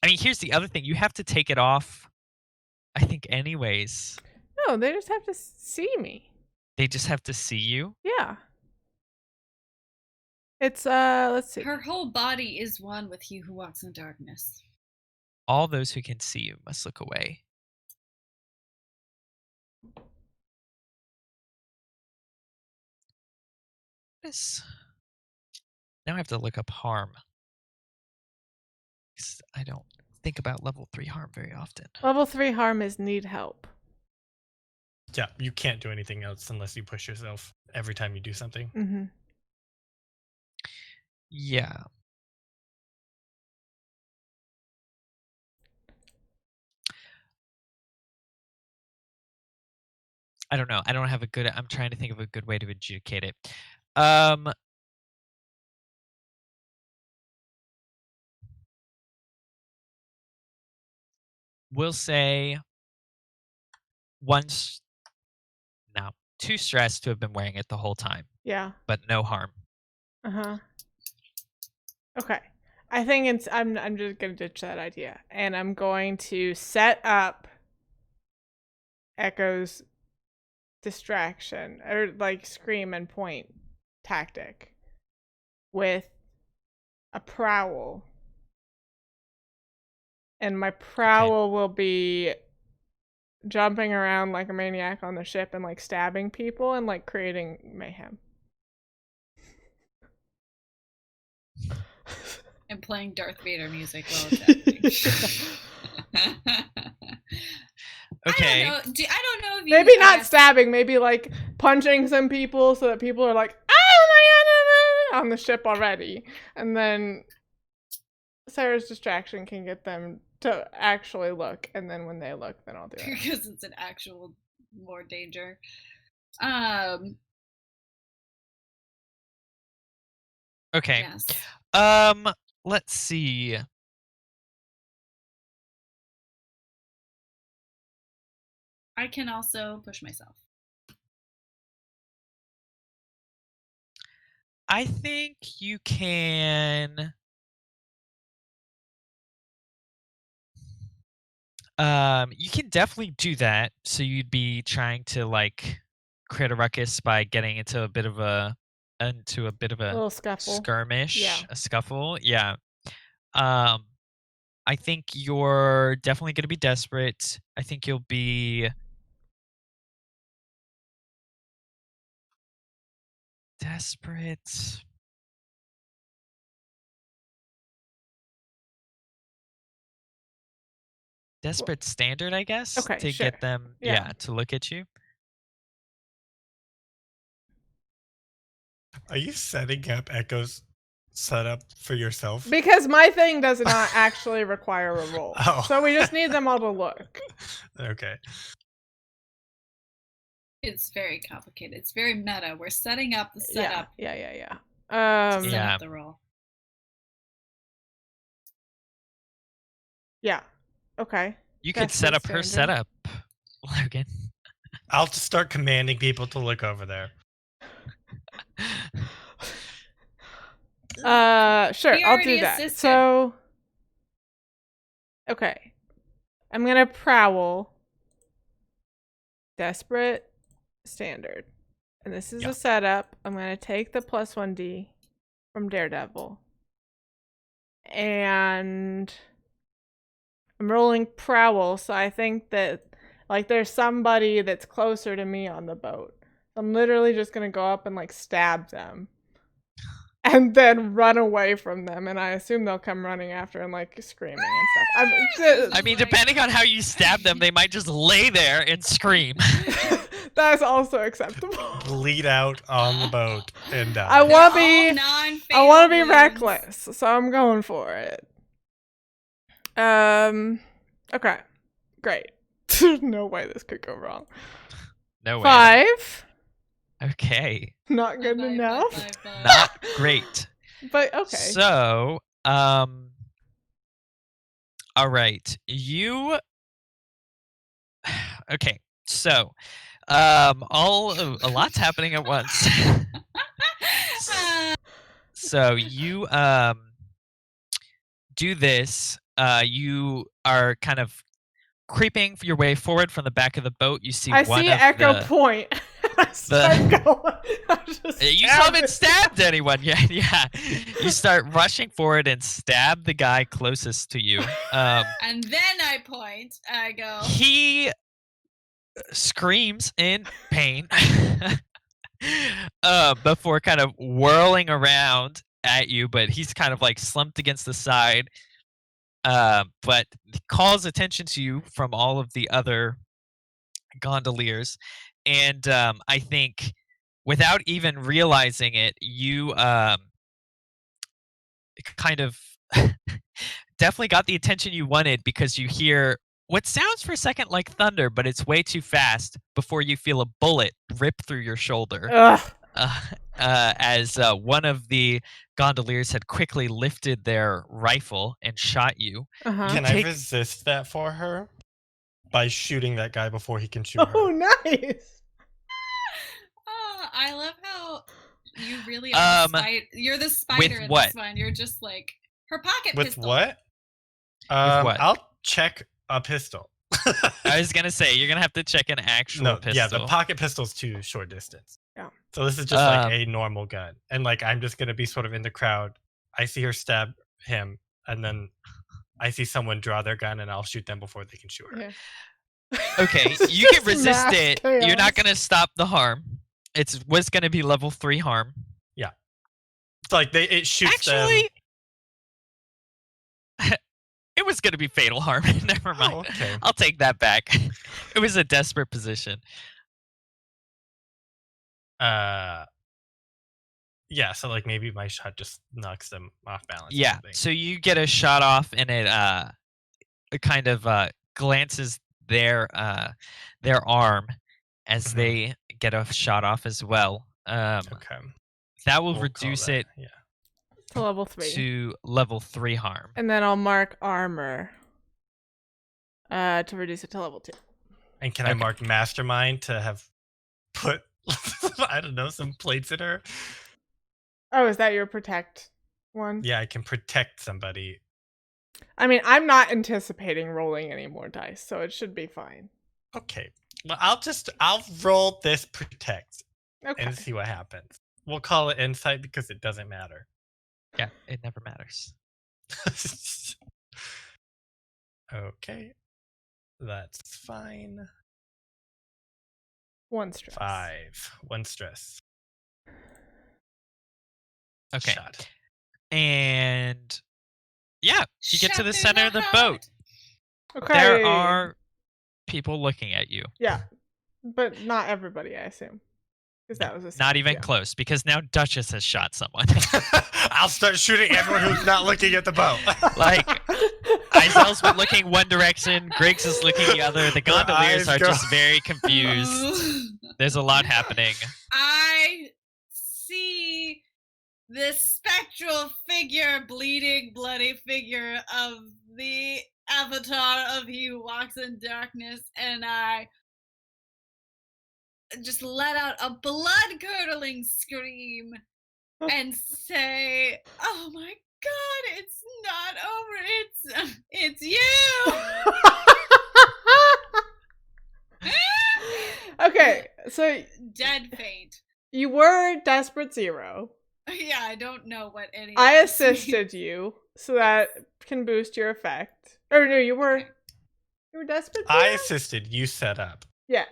I mean, here's the other thing: you have to take it off. I think, anyways. No, they just have to see me. They just have to see you. Yeah. It's let's see. Her whole body is one with he who walks in darkness. All those who can see you must look away. Now I have to look up harm. I don't think about level 3 harm very often. Level 3 harm is need help. Yeah, you can't do anything else unless you push yourself every time you do something. Mm-hmm. Yeah. I don't know. I don't have a good. I'm trying to think of a good way to adjudicate it. We'll say too stressed to have been wearing it the whole time. Yeah. But no harm. Uh-huh. Okay. I think I'm just gonna ditch that idea. And I'm going to set up Echo's distraction, or like scream and point tactic, with a prowl. And my prowl will be jumping around like a maniac on the ship and like stabbing people and like creating mayhem. And playing Darth Vader music while it's happening. Okay. I don't know if you maybe not stabbing, maybe like punching some people so that people are like, oh my god, on the ship already. And then Sarah's distraction can get them to actually look, and then when they look, then I'll do it. Because it's an actual more danger. Okay. Yes. Let's see. I can also push myself. I think you can. You can definitely do that. So you'd be trying to like create a ruckus by getting into a bit of a Little scuffle. skirmish, Yeah. a scuffle. Yeah. I think you're definitely going to be desperate. I think you'll be desperate. Desperate standard, I guess, Okay, to sure. get them Yeah. to look at you. Are you setting up Echo's setup for yourself? Because my thing does not actually require a roll. Oh. So we just need them all to look. Okay. It's very complicated. It's very meta. We're setting up the setup. Yeah. To set Yeah. up the roll. Yeah. Okay. You could set up her standard. setup, Logan. I'll just start commanding people to look over there. Sure, We I'll already do that. assisted. So, okay. I'm gonna prowl. Desperate standard. And this is Yeah. a setup. I'm gonna take the plus 1d from Daredevil. And I'm rolling prowl, so I think that like there's somebody that's closer to me on the boat. I'm literally just gonna go up and like stab them. And then run away from them, and I assume they'll come running after and like screaming and stuff. I mean, depending on how you stab them, they might just lay there and scream. That's also acceptable. Bleed out on the boat and die. I want to They're be. all I want to be non-fatal reckless, so I'm going for it. Okay. Great. No way this could go wrong. No way. 5. Okay. Not wounds. good Bye, enough. bye, bye, bye. Not great. But okay. So, all right. You Okay, so a lot's happening at once. So you do this. You are kind of creeping your way forward from the back of the boat. You see I one see of Echo the. Point. I start going. I'm just You still stabbing. haven't stabbed anyone yet. Yeah, you start rushing forward and stab the guy closest to you. And then I point. I go. He screams in pain before kind of whirling around at you, but he's kind of like slumped against the side. But calls attention to you from all of the other gondoliers, and I think without even realizing it, you kind of definitely got the attention you wanted because you hear what sounds for a second like thunder, but it's way too fast before you feel a bullet rip through your shoulder. Ugh. As one of the gondoliers had quickly lifted their rifle and shot you. Uh-huh. Can I resist that for her? By shooting that guy before he can shoot her. Oh, nice. Oh, I love how you really are you're the spider in what? this one. You're just like her pocket With pistol. what? What? I'll check a pistol. I was gonna say you're gonna have to check an actual pistol. Yeah, the pocket pistol's too short distance. Yeah. So this is just like a normal gun, and like I'm just gonna be sort of in the crowd. I see her stab him, and then I see someone draw their gun, and I'll shoot them before they can shoot her. Yeah. Okay, This is you can just resist mass it. chaos. You're not gonna stop the harm. It was gonna be level 3 harm. Yeah. It's like it shoots them. Actually, it was gonna be fatal harm. Never mind. Oh, okay. I'll take that back. It was a desperate position. Yeah, so like maybe my shot just knocks them off balance. or Yeah. something. So you get a shot off, and it kind of glances their arm as Mhm. they get a shot off as well. Okay. That will We'll reduce call that, it Yeah. To level 3. to level 3 harm. And then I'll mark armor. To reduce it to level 2. And can I Okay. mark mastermind to have put I don't know, some plates in her? Oh, is that your protect one? Yeah, I can protect somebody. I mean, I'm not anticipating rolling any more dice, so it should be fine. Okay. Well, I'll roll this protect Okay. and see what happens. We'll call it insight because it doesn't matter. Yeah, it never matters. Okay. That's fine. 1 stress. 5. 1 stress. Okay. Shot. And yeah, you get to Shot the through center of the heart. boat. Okay. There are people looking at you. Yeah. But not everybody, I assume. Because that was a Not save, even yeah. close, because now Duchess has shot someone. I'll start shooting everyone who's not looking at the boat. Like, Izel's been looking one direction, Griggs is looking the other. The gondoliers eyes are go- just very confused. There's a lot happening. I see this spectral figure, bleeding, bloody figure of the avatar of he who walks in darkness, and I just let out a blood-curdling scream and say, "Oh my God, it's not over! It's you!" Okay, so Dead faint. you were Desperate Zero. Yeah, I don't know what any. I of this means. assisted you, so that can boost your effect. Or no, you were Desperate Zero? I assisted. You set up. Yes.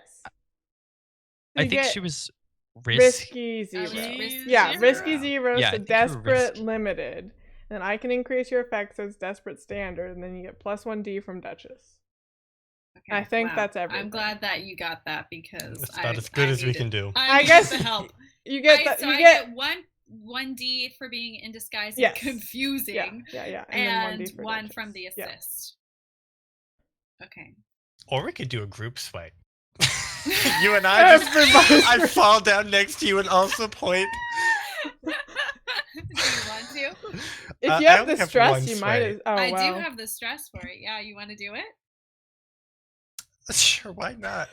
I You think get she was Risky Zero. Risky Yeah, Zero. Risky Zero, Yeah, I so think you were Desperate risky. Limited. And I can increase your effect, so it's Desperate Standard, and then you get plus 1d from Duchess. Okay, I think wow. that's everything. I'm glad that you got that because It's about as good as we can do. I I guess guess the help. You get So you I get get 1d for being in disguise and Yes. confusing, yeah, and then 1d for 1 Duchess. from the Yeah. assist. Okay. Or we could do a group swipe. You and I just Everybody- I fall down next to you and also point. Do you want to? If I you have only the have stress, one you might. swipe. Oh, I wow. do have the stress for it. Yeah, you want to do it? Sure, why not?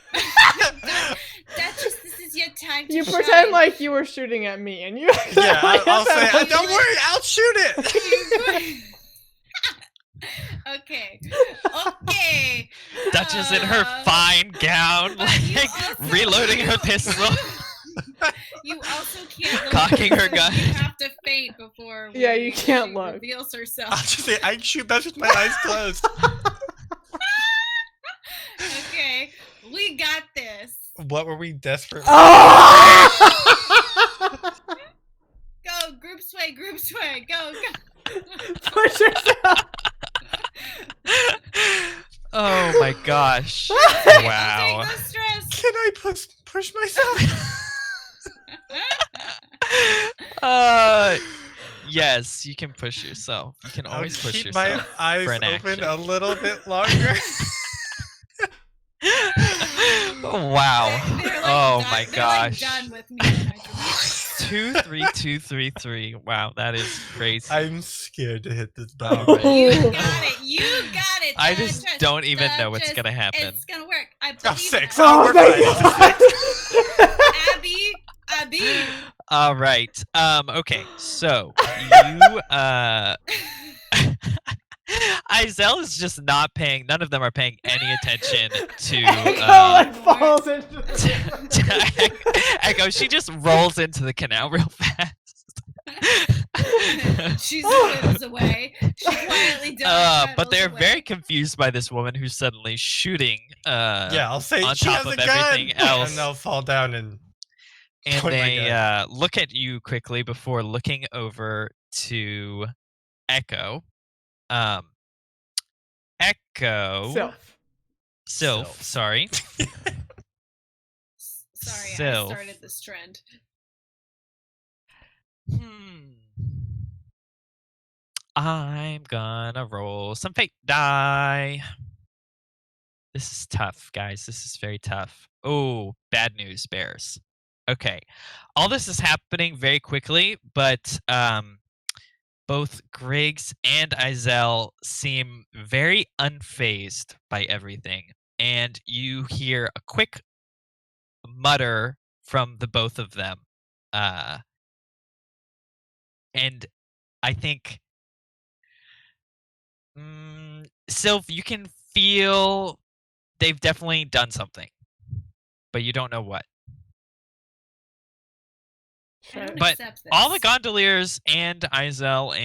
Duchess, this is your time to You shine. pretend like you were shooting at me, and you. Yeah, I'll say, don't worry, I'll shoot it. Okay. Okay. Duchess in her fine gown, but you like also- reloading her pistol, You also can't look, cocking her so gun. You have to faint before Yeah, you can't she look. reveals herself. I'll just say, I can shoot best with my eyes closed. Okay, we got this. What were we desperate for? Oh! Go, group sway, go, go. Push yourself. Oh my gosh! Take Wow. the stress. Can I push myself? Yes, you can push yourself. You can I'll always push keep yourself. my eyes for an open action. a little bit longer. Wow. They're like Oh done, my they're gosh. Like done with me. When I do 2 3 2 3 3. Wow, that is crazy. I'm scared to hit this All ball. right. You got it. You got it. I just Duchess, don't even know what's Duchess. gonna happen. It's gonna work. I believe Oh, 6. in Oh, Oh, we're thank fine. God. Abby. All right. Okay. So you Izel is just not paying. None of them are paying any attention to Echo like falls into. Echo. She just rolls into the canal real fast. She swims away. She quietly does. But they're very confused by this woman who's suddenly shooting. Yeah, I'll say on she top has of a gun, everything else. and they'll fall down and And point my they gun. look at you quickly before looking over to Echo. Echo. Sylph. Sylph, sorry. Sorry, Sylph. I started this trend. I'm gonna roll some fate die. This is tough, guys. This is very tough. Oh, bad news, bears. Okay. All this is happening very quickly, but both Griggs and Izel seem very unfazed by everything. And you hear a quick mutter from the both of them. And I think Sylph, you can feel they've definitely done something, but you don't know what. I don't But accept this. all the gondoliers and Izel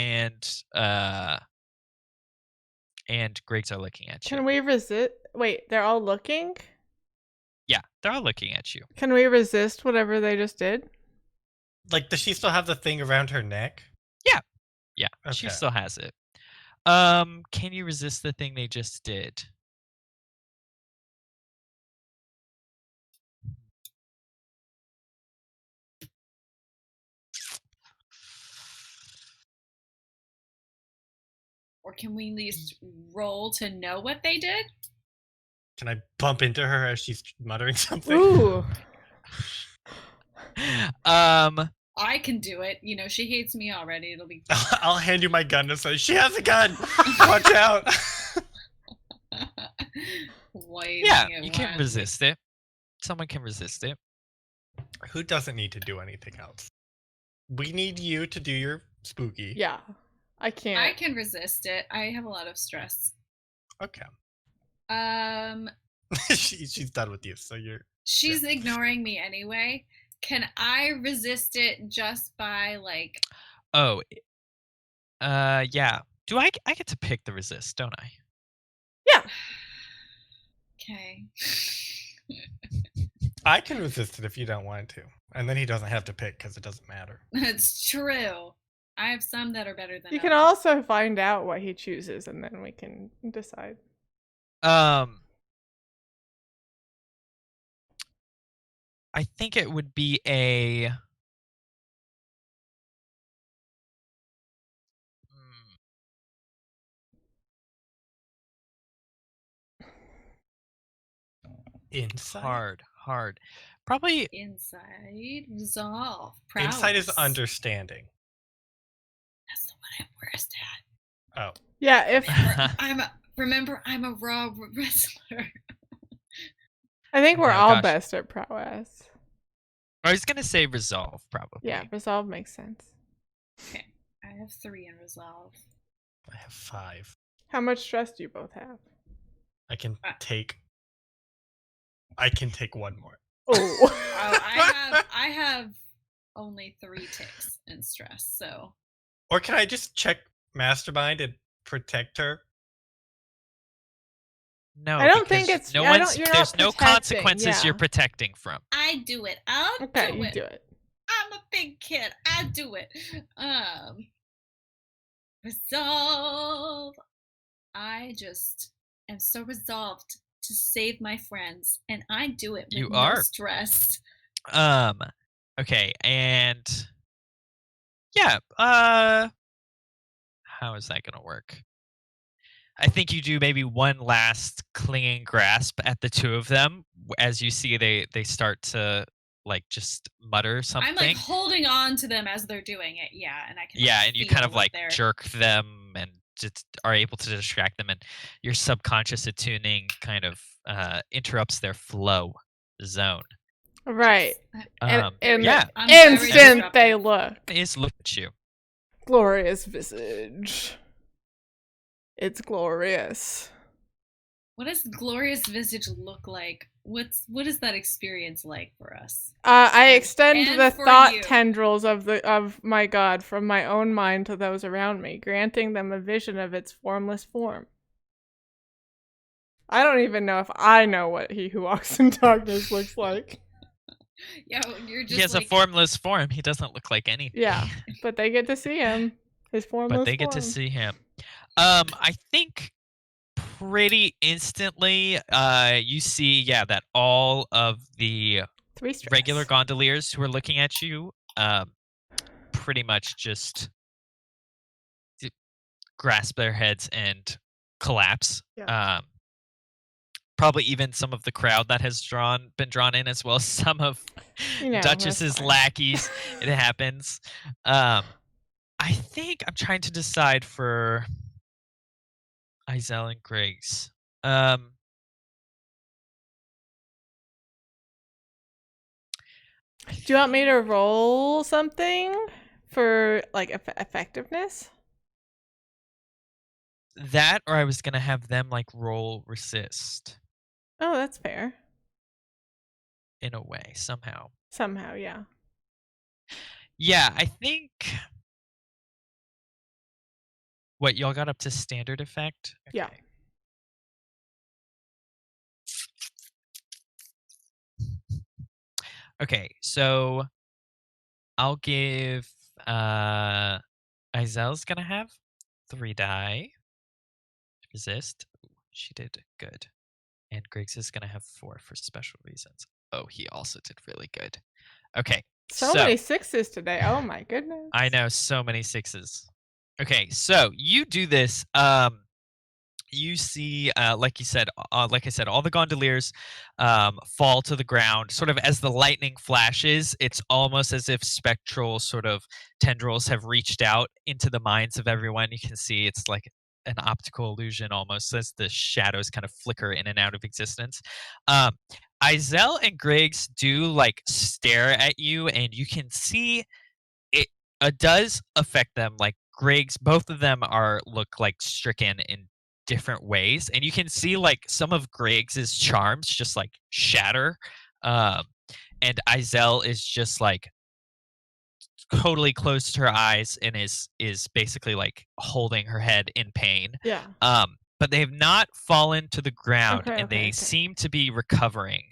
and Griggs are looking at you. Can we resist? Wait, they're all looking? Yeah, they're all looking at you. Can we resist whatever they just did? Like, does she still have the thing around her neck? Yeah, she Okay. still has it. Can you resist the thing they just did? Or can we at least roll to know what they did? Can I bump into her as she's muttering something? Ooh. I can do it. You know, she hates me already. It'll be I'll hand you my gun and say, she has a gun! Watch out! waving Yeah, it you can wildly. resist it. Someone can resist it. Who doesn't need to do anything else? We need you to do your spooky. Yeah. I can't. I can resist it. I have a lot of stress. Okay. She's done with you, so you're... She's ignoring me anyway. Can I resist it just by like? Oh, yeah. Do I get to pick the resist, don't I? Yeah. Okay. I can resist it if you don't want to. And then he doesn't have to pick because it doesn't matter. That's true. I have some that are better than You can others. also find out what he chooses, and then we can decide. I think it would be a Insight? hard. Probably Insight, resolve, Insight is prowess. understanding. That's the one I'm worst at. Oh. Yeah, if Remember, I'm a raw wrestler. I think we're Oh, all gosh. best at prowess. I was gonna say resolve, probably. Yeah, resolve makes sense. Okay, I have 3 in resolve. I have 5. How much stress do you both have? I can Ah. take one more. Oh. Oh, I have only 3 ticks in stress, so. Or can I just check Mastermind and protect her? No, I don't think because it's- no I don't- one's. you're There's not no protecting, consequences you're yeah. protecting from. I do it. I'll Okay, do you it. do it. I'm a big kid. I do it. Resolve. I just am so resolved to save my friends, and I do it with You no are. stress. Okay, and yeah, how is that gonna work? I think you do maybe one last clinging grasp at the two of them as you see they start to like just mutter something. I'm like holding on to them as they're doing it, yeah, and I can. Yeah, like, and you feel kind of what like they're- jerk them and just are able to distract them, and your subconscious attuning kind of interrupts their flow zone. Right. Um, And yeah, I'm very instant they disruptive. look. is look at you. Glorious visage. It's glorious. What does glorious visage look like? What is that experience like for us? I extend And the for thought you. tendrils of my god from my own mind to those around me, granting them a vision of its formless form. I don't even know if I know what he who walks in darkness looks like. Yeah, you're just He has like, a formless form. He doesn't look like anything. Yeah, but they get to see him. His formless But they get to form. see him. I think pretty instantly, you see, that all of the 3 stress. regular gondoliers who are looking at you, pretty much just grasp their heads and collapse. Yeah. Probably even some of the crowd that has been drawn in as well. Some of You know, Duchess's that's fine. lackeys. It happens. I think I'm trying to decide for Izel and Griggs. Do you want me to roll something for like effectiveness? That, or I was gonna have them like roll resist Oh, that's fair. in a way somehow. Somehow, yeah. Yeah, I think. What, y'all got up to standard effect? Yeah. Okay. Okay, so I'll give Izel's gonna have 3 die. Resist. Ooh, she did good. And Griggs is gonna have 4 for special reasons. Oh, he also did really good. Okay. So many 6s today. Oh my goodness. I know, so many 6s. Okay, so you do this. You see, like I said, all the gondoliers fall to the ground. Sort of as the lightning flashes, it's almost as if spectral sort of tendrils have reached out into the minds of everyone. You can see it's like an optical illusion almost as the shadows kind of flicker in and out of existence. Izel and Griggs do like stare at you, and you can see it does affect them. Like Griggs, both of them look like stricken in different ways, and you can see like some of Griggs's charms just like shatter, and Izel is just like totally closed her eyes and is basically like holding her head in pain. Yeah. But they have not fallen to the ground, Okay, and okay, they okay. seem to be recovering.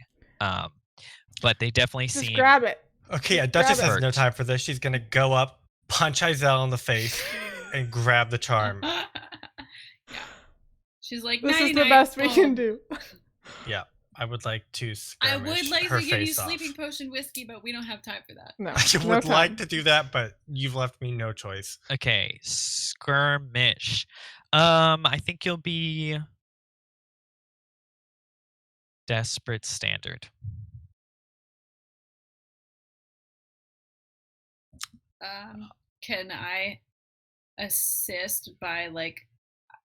But they definitely Just seem grab it. Okay, yeah, Just Duchess grab has it. no time for this. She's gonna go up, punch Izel in the face, and grab the charm. yeah. She's like, This is the "Nighty-night, best we can boom." do. Yeah, I would like to I skirmish would like her to give you face off. sleeping potion whiskey, but we don't have time for that. No. I no would time. like to do that, but you've left me no choice. Okay, skirmish. I think you'll be desperate standard. Can I assist by like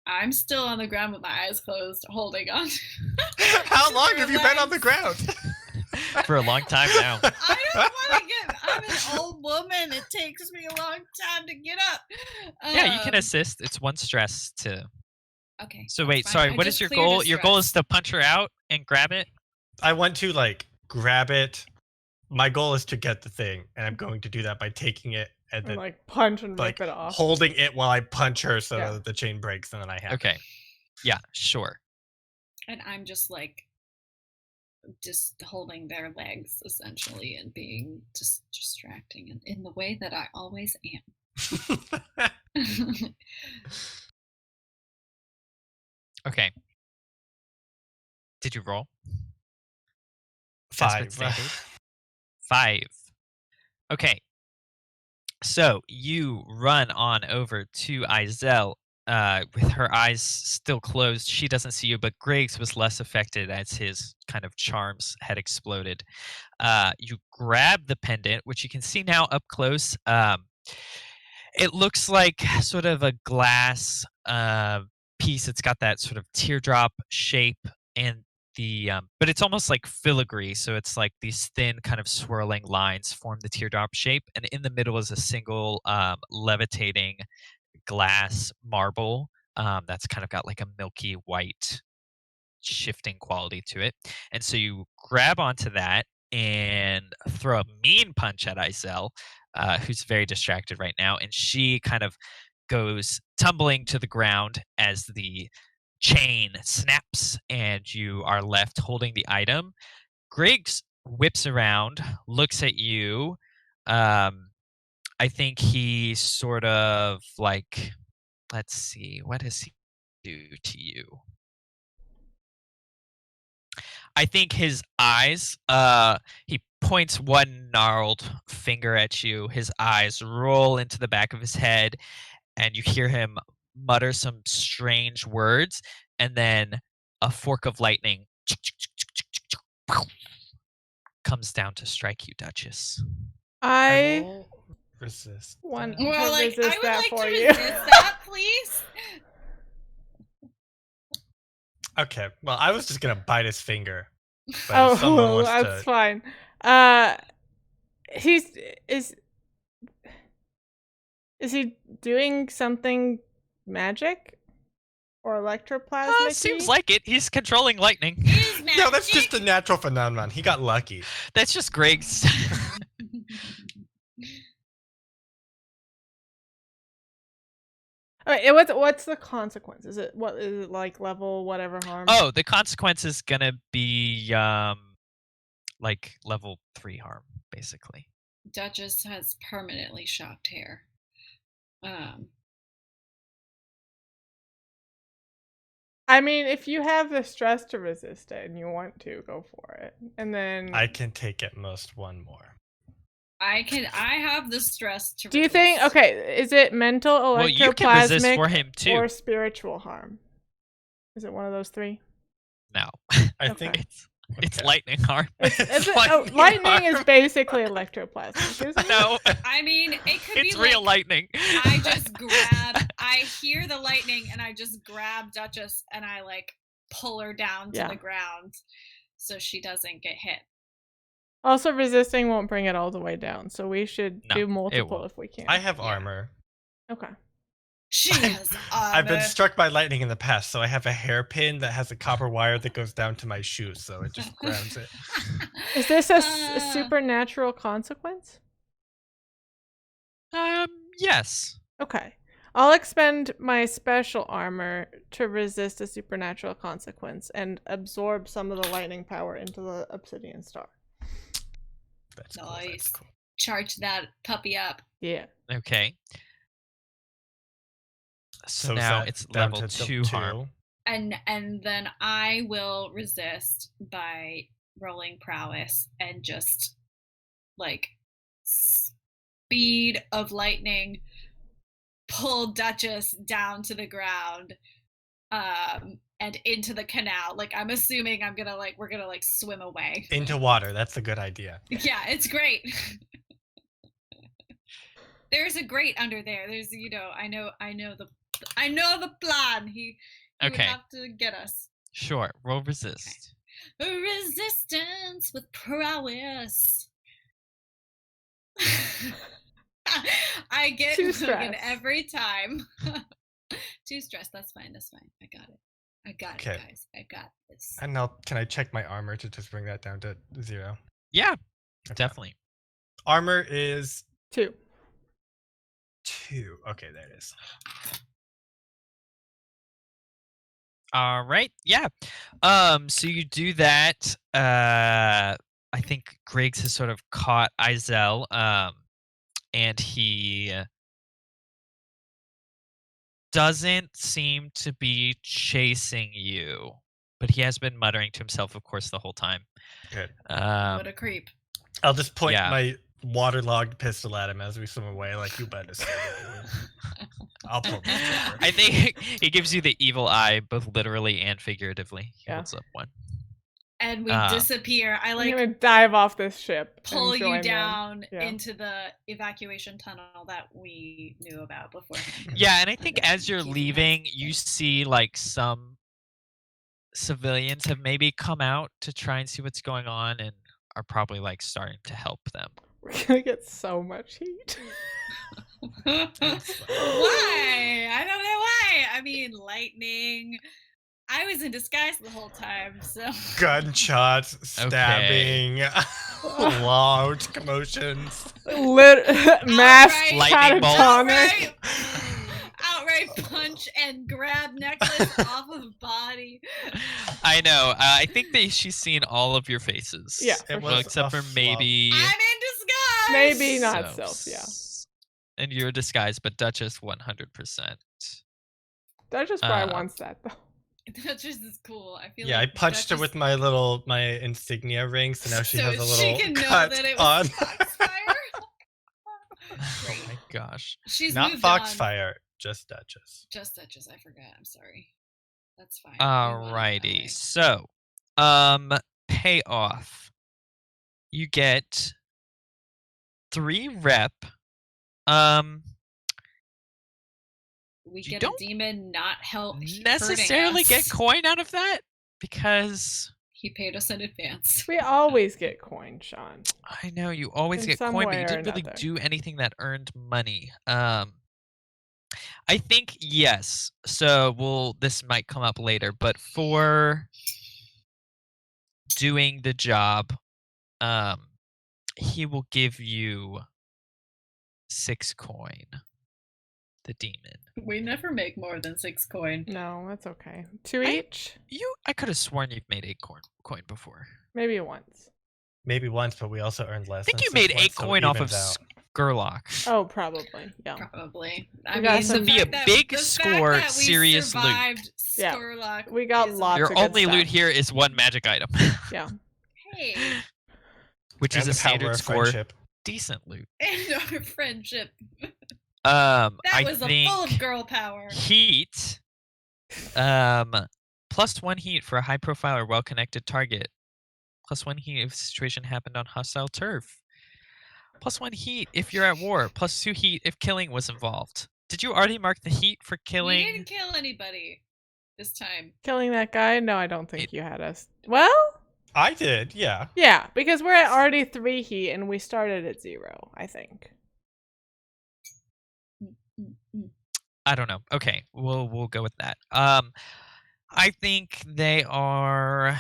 I'm still on the ground with my eyes closed, holding on. How long have you been on the ground? For a long time now. I don't want to get. I'm an old woman. It takes me a long time to get up. Yeah, you can assist. It's one stress to. Okay. So that's wait, fine. sorry. I What just is your cleared a goal? Your goal is stress. to punch her out and grab it. I want to like grab it. My goal is to get the thing, and I'm going to do that by taking it and And then like punch and like rip it off. holding it while I punch her so Yeah. that the chain breaks, and then I have. Okay. Yeah, sure. And I'm just like, just holding their legs essentially and being just distracting in the way that I always am. Okay. Did you roll? 5. Standard? 5. Okay. So you run on over to Izel with her eyes still closed. She doesn't see you, but Griggs was less affected as his kind of charms had exploded. You grab the pendant, which you can see now up close. It looks like sort of a glass piece. It's got that sort of teardrop shape, and but it's almost like filigree. So it's like these thin kind of swirling lines form the teardrop shape, and in the middle is a single levitating glass marble that's kind of got like a milky white shifting quality to it. And so you grab onto that and throw a mean punch at Izel, who's very distracted right now, and she kind of goes tumbling to the ground as the chain snaps and you are left holding the item. Griggs whips around, looks at you. I think he sort of like, let's see, what does he do to you? I think his eyes, he points one gnarled finger at you. His eyes roll into the back of his head, and you hear him mutter some strange words, and then a fork of lightning comes down to strike you, Duchess. I will resist. want that. to Well, like, resist I would that like for to you. resist that, please. Okay, well, I was just gonna bite his finger. But if someone Oh, wants that's to... fine. Is he doing something magic or electroplasmic? Seems like it. He's controlling lightning. It is magic. No, that's just a natural phenomenon. He got lucky. That's just Griggs. All right, what's the consequence? Is it like level whatever harm? Oh, the consequence is gonna be like level 3 harm, basically. Duchess has permanently shocked hair. I mean, if you have the stress to resist it and you want to, go for it. And then I can take at most one more. I have the stress to do you think, resist. okay, is it mental, Well, you can resist electroplasmic, for him too. or spiritual harm? Is it one of those three? No. I Okay. think It's okay. lightning harm. Lightning is basically ectoplasmic, isn't it? No. I mean, it could It's be real like, lightning. I hear the lightning and I just grab Duchess and I like pull her down to the ground so she doesn't get hit. Also, resisting won't bring it all the way down, so we should do multiple won't. if we can. I have armor. Okay. She has armor. I've been struck by lightning in the past, so I have a hairpin that has a copper wire that goes down to my shoes, so it just grounds it. Is this a supernatural consequence? Yes. Okay. I'll expend my special armor to resist a supernatural consequence and absorb some of the lightning power into the obsidian star. That's Nice. cool. That's cool. Charge that puppy up. Yeah. Okay. So is now that it's down level to 2 harm. And then I will resist by rolling prowess and just like speed of lightning pull Duchess down to the ground and into the canal. Like I'm assuming we're gonna like swim away. Into water. That's a good idea. Yeah, it's great. There's a grate under there. There's I know the I know the plan. He would Okay. have to get us. Sure. Roll resist. Resistance with prowess. I get Too Logan stressed. every time. Too stressed. That's fine. I got it. I got Okay. it, guys. I got this. And now, can I check my armor to just bring that down to 0? Yeah, Okay. definitely. Armor is 2. 2. Okay, there it is. All right. Yeah. So you do that. I think Griggs has sort of caught Izel, and he doesn't seem to be chasing you, but he has been muttering to himself, of course, the whole time. Good. What a creep. I'll just point Yeah. my waterlogged pistol at him as we swim away, like, you better stay away. I'll pull my trigger. I think he gives you the evil eye, both literally and figuratively. He Yeah. holds up one. And we disappear. I I'm like gonna dive off this ship. and pull join you them. down Yeah. into the evacuation tunnel that we knew about before. Yeah, and I think as you're Keep you leaving, guys you safe. see like some civilians have maybe come out to try and see what's going on and are probably like starting to help them. We're gonna get so much heat. Why? I don't know why. I mean, lightning. I was in disguise the whole time, so. Gunshots, stabbing, loud commotions. Mass Outright- Lightning bolt. catatonic. Outright punch and grab necklace off of body. I know. I think that she's seen all of your faces. Yeah, It Well, was except a for maybe. I'm in disguise. Maybe not so- Sylph, yeah. And you're disguised, but Duchess 100%. Duchess probably Uh, wants that though. That's just as cool. I feel Yeah, like I punched her Duchess- with my insignia ring, so now she so has a she little can know cut that it on. was Foxfire. Oh my gosh. She's Not moved on. Foxfire, just Duchess. Just Duchess. I forgot. I'm sorry. That's fine. We want it that Alrighty. way. So, payoff. You get 3 rep. We you get don't a demon not necessarily hurting get us. coin out of that because He paid us in advance. We always get coin, Sean. I know you always In get some coin, but way you or didn't really another. do anything that earned money. I think yes. So this might come up later, but for doing the job, he will give you 6 coin. The demon. We never make more than 6 coin. No, that's okay. 2 I- each? I could have sworn you've made 8 coin before. Maybe once. Maybe once, but we also earned less. I think than you 6 made once, 8 so it coin off of evens out. Skurlock. Oh, probably. Yeah. Probably. We got the some- Be a fact that- big the fact score, that we serious loot. survived Yeah. Skurlock We got is- lots Your of good only loot stuff. here is 1 magic item, Yeah. Hey, which And is a the power standard of score. friendship. Decent loot. and our friendship. I That was think full of girl power. heat. Plus 1 heat for a high profile or well connected target. Plus 1 heat if the situation happened on hostile turf. Plus 1 heat if you're at war. Plus 2 heat if killing was involved. Did you already mark the heat for We killing? didn't kill anybody this time. Killing that guy? No, I don't think you had us. Well, I did, yeah. yeah, because we're at already 3 heat and we started at 0, I think. I don't know. Okay, we'll go with that. I think they are.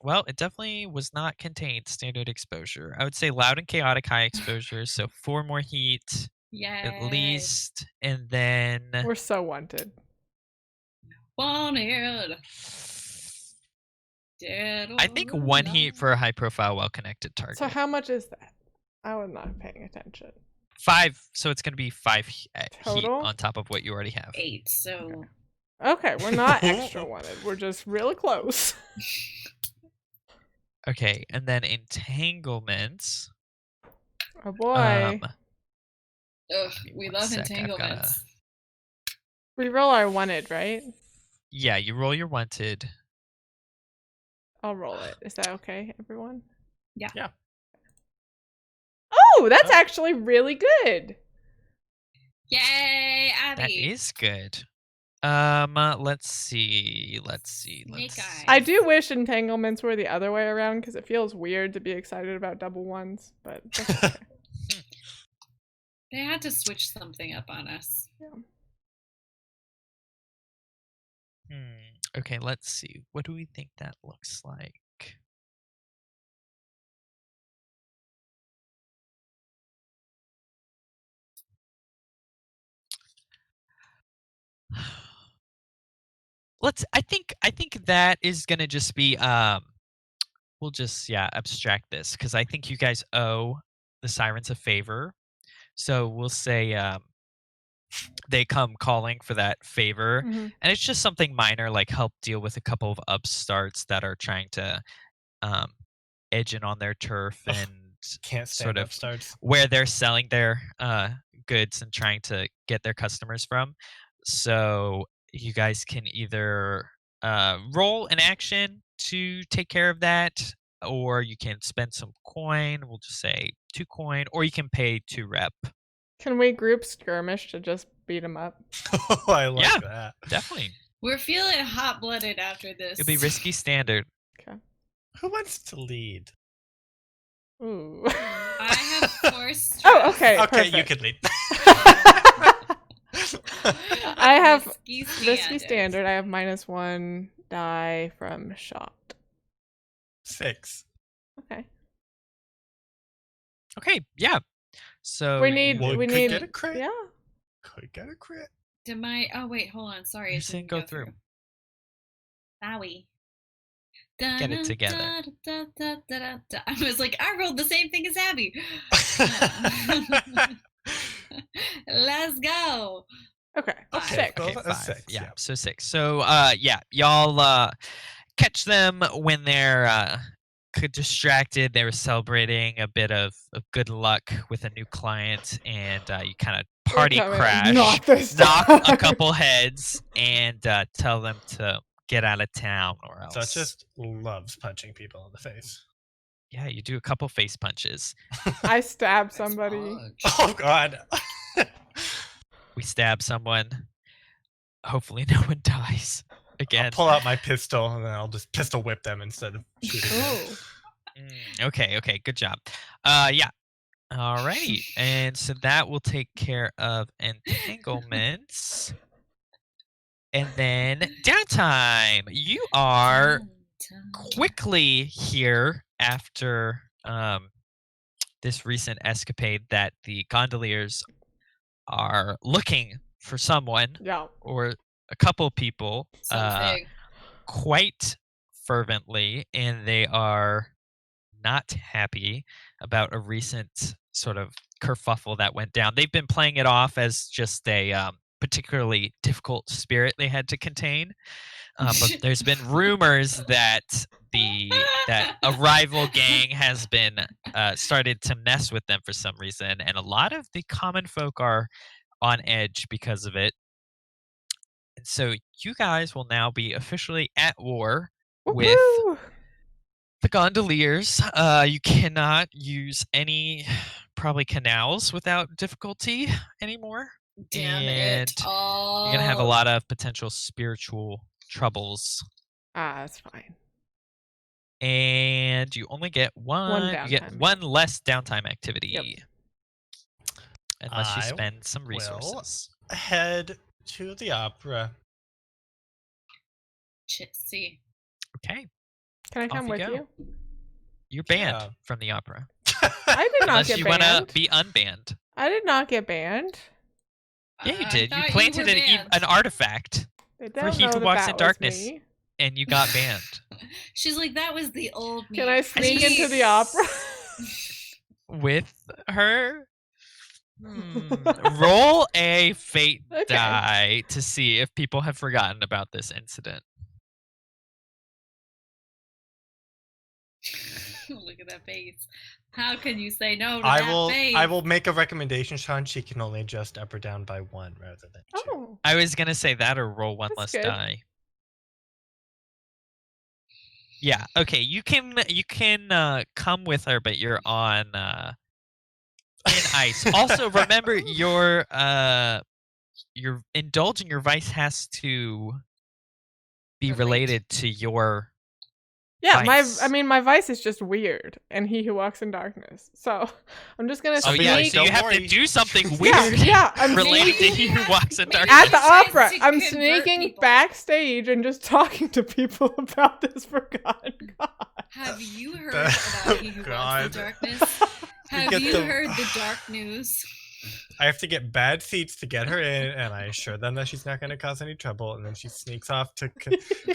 Well, it definitely was not contained standard exposure. I would say loud and chaotic high exposure, so 4 more heat Yeah. at least, and then We're so wanted. Wanted. Dead I think or 1 heat alive. for a high profile, well connected target. So how much is that? I was not paying attention. 5, so it's going to be 5 heat Total? on top of what you already have. 8, so Okay, we're not extra wanted. We're just real close. Okay, and then entanglements. Oh boy. ugh, me we one love sec, I've gotta- entanglements. We roll our wanted, right? Yeah, you roll your wanted. I'll roll it. Is that okay, everyone? Yeah. Yeah. Oh, that's Oh. actually really good. Yay, That Abby. is good. Let's see. Snake eyes. I do wish entanglements were the other way around because it feels weird to be excited about double ones, but that's okay. They had to switch something up on us. Yeah. Okay, let's see. What do we think that looks like? I think that is gonna just be we'll just abstract this because I think you guys owe the sirens a favor. So we'll say they come calling for that favor, Mhm. and it's just something minor like help deal with a couple of upstarts that are trying to edge in on their turf Ugh, and Can't sort stand of upstarts. where they're selling their goods and trying to get their customers from. So you guys can either roll an action to take care of that, or you can spend some coin. We'll just say 2 coin, or you can pay 2 rep. Can we group skirmish to just beat them up? Oh, I like Yeah. that. Definitely. We're feeling hot-blooded after this. It'll be risky standard. Okay. Who wants to lead? Ooh. I have 4 stress. Oh, okay. Okay, you perfect. can lead. I have Risky risky standard. I have -1 die from shot. 6. Okay. Okay, yeah. So We need. Well, we could need. get a crit. Yeah. Could get a crit. Did my... Oh, wait, hold on. Sorry. You it saying didn't go through. Wowie. Get it together. I was like, I rolled the same thing as Abby. Let's go. Okay. Okay, 6. well, Okay, a 5. 6, Yeah, yeah. so 6. So y'all catch them when they're distracted. They were celebrating a bit of good luck with a new client, and you kind of party coming. crash, Not this knock a time. couple heads, and tell them to get out of town or else. Dutch just loves punching people in the face. Yeah, you do a couple face punches. I stab somebody. Oh God. We stab someone. Hopefully, no one dies again. I'll pull out my pistol and then I'll just pistol whip them instead of shooting them. Oh. Okay, good job. Yeah. Alrighty, and so that will take care of entanglements. And then downtime. You are quickly here after this recent escapade that the gondoliers are looking for someone Yeah. or a couple people Something. quite fervently, and they are not happy about a recent sort of kerfuffle that went down. They've been playing it off as just a particularly difficult spirit they had to contain, but there's been rumors that a rival gang has been started to mess with them for some reason, and a lot of the common folk are on edge because of it. And so you guys will now be officially at war with Woohoo! the gondoliers. You cannot use any probably canals without difficulty anymore. Damn and it. Oh. You're gonna have a lot of potential spiritual troubles. That's fine. And you only get one. You get downtime. one less downtime activity. Yep. Unless you I spend some will resources. head to the opera. See. Okay. Can I come you with go. you? You're banned Yeah. from the opera. I did not Unless get you banned. wanna be unbanned. I did not get banned. Yeah, you I did. You thought planted were an banned. artifact, They For don't he know who that walks that in was darkness. me. and you got banned. She's like, that was the old me. Can I sneak into the opera? With her? Roll a fate Okay. die to see if people have forgotten about this incident. Look at that face. How can you say no to I that face? will make a recommendation, Sean. She can only adjust up or down by 1 rather than 2. Oh. I was gonna say that or roll one That's less good. die. Yeah, okay. You can come with her, but you're on ice. Also, remember your indulging your vice has to be related to your Yeah, vice. my vice is just weird, and he who walks in darkness. So I'm just gonna Oh sneak. yeah, like, so you "Don't have worry." to do something Yeah, weird yeah, I'm related to sneaking he who walks in maybe darkness. at the tries opera. to I'm convert sneaking people. backstage and just talking to people about this forgotten god. Have you heard The- about He Who Walks God. in Darkness? Have get you the- heard the dark news? I have to get bad seats to get her in, and I assure them that she's not going to cause any trouble, and then she sneaks off to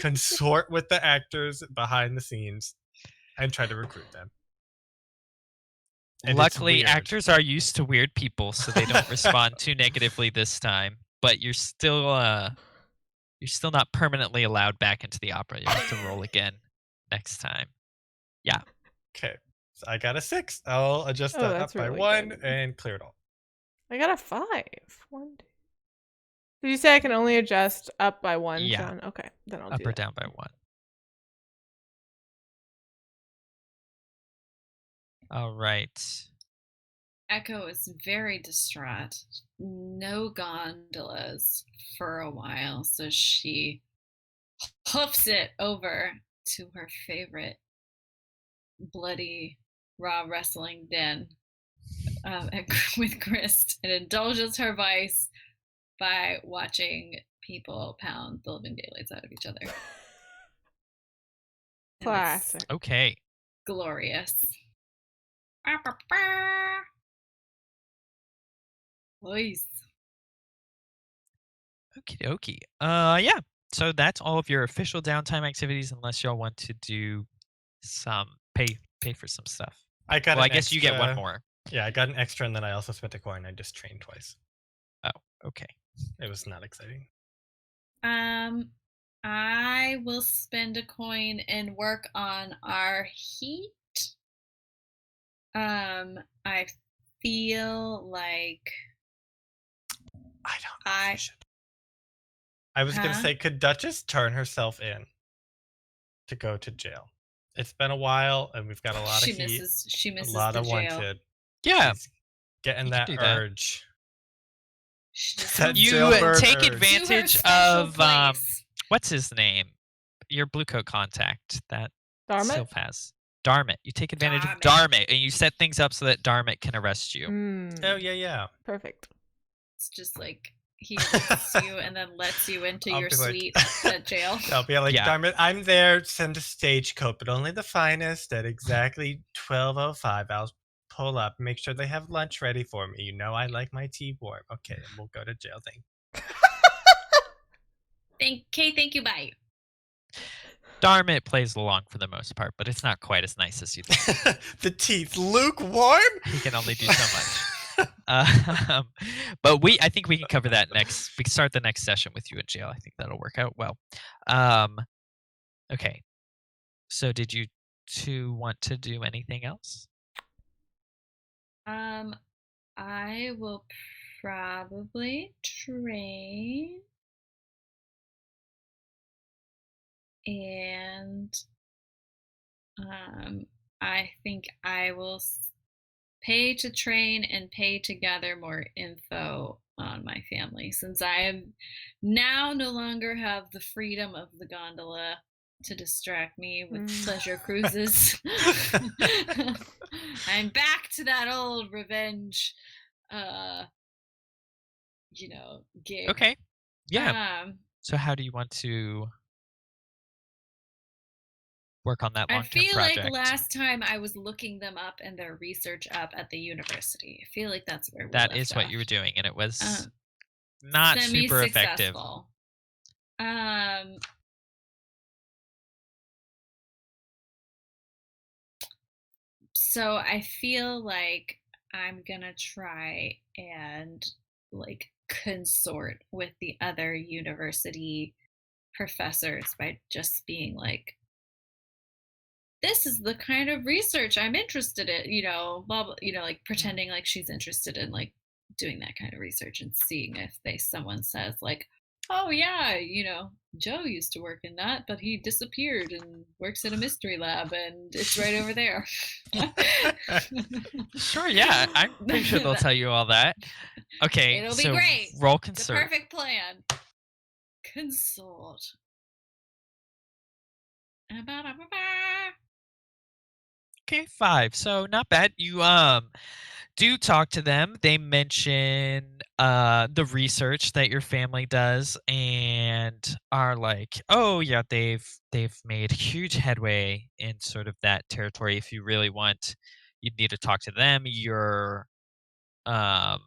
consort with the actors behind the scenes and try to recruit them. And it's Luckily, weird. actors are used to weird people, so they don't respond too negatively this time. But you're still not permanently allowed back into the opera. You have to roll again next time. Okay, so I got a 6. I'll adjust Oh, that up that's by really 1 good. and clear it all. I got a 5. 1, 2. Did you say I can only adjust up by 1, Yeah. Sean? Okay, then I'll Up do or that. down by 1. All right. Echo is very distraught. No gondolas for a while, so she hoofs it over to her favorite bloody raw wrestling den with Grist and indulges her vice by watching people pound the living daylights out of each other. And it's Classic. Okay. glorious. Nice. Okie dokie. Yeah. So that's all of your official downtime activities, unless y'all want to do some pay for some stuff. I got. Well, I an guess you get one extra- more. Yeah, I got an extra, and then I also spent a coin. I just trained twice. Okay. It was not exciting. I will spend a coin and work on our heat. I feel like I don't know. If you should. I was gonna Huh? say, could Duchess turn herself in to go to jail? It's been a while, and we've got a lot of heat, she a misses lot the of jail. wanted. Yeah. She's getting you can that do that. urge. She just That wants You to jailbird take urge. do her advantage special of place. what's his name? Your blue coat contact that Darn it. Sylph has. Darmit. You take advantage of Darmit. Darmit, and you set things up so that Darmit can arrest you. Oh yeah. Perfect. It's just like he arrests you and then lets you into I'll your be like- suite at jail. I'll be like, Yeah. darn it, I'm there. Send a stagecoach, but only the finest. At exactly 12:05, I'll pull up. Make sure they have lunch ready for me. You know I like my tea warm. Okay, and we'll go to jail. Thank you, bye. Darmit plays along for the most part, but it's not quite as nice as you think. The teeth lukewarm. He can only do so much. But I think we can cover that next. We can start the next session with you in jail. I think that'll work out well. Okay. So did you two want to do anything else? I will probably train. And I think I will pay to train and pay to gather more info on my family, since I am now no longer have the freedom of the gondola to distract me with pleasure cruises. I'm back to that old revenge gig. Okay. Yeah. So how do you want to work on that I long-term feel project? like last time I was looking them up and their research up at the university. I feel like that's where we That left is what off. you were doing, and it was not super effective. Semi-successful. So I feel like I'm gonna try and like consort with the other university professors by just being like, this is the kind of research I'm interested in, blah, blah, like pretending like she's interested in like doing that kind of research and seeing if someone says like, oh yeah, Joe used to work in that, but he disappeared and works at a mystery lab and it's right over there. Sure, yeah. I'm pretty sure they'll tell you all that. Okay, It'll be so great. roll The concert. perfect plan. Consort. Okay, 5. So not bad. You do talk to them. They mention the research that your family does and are like, "Oh, yeah, they've made huge headway in sort of that territory. If you really want, you'd need to talk to them. Um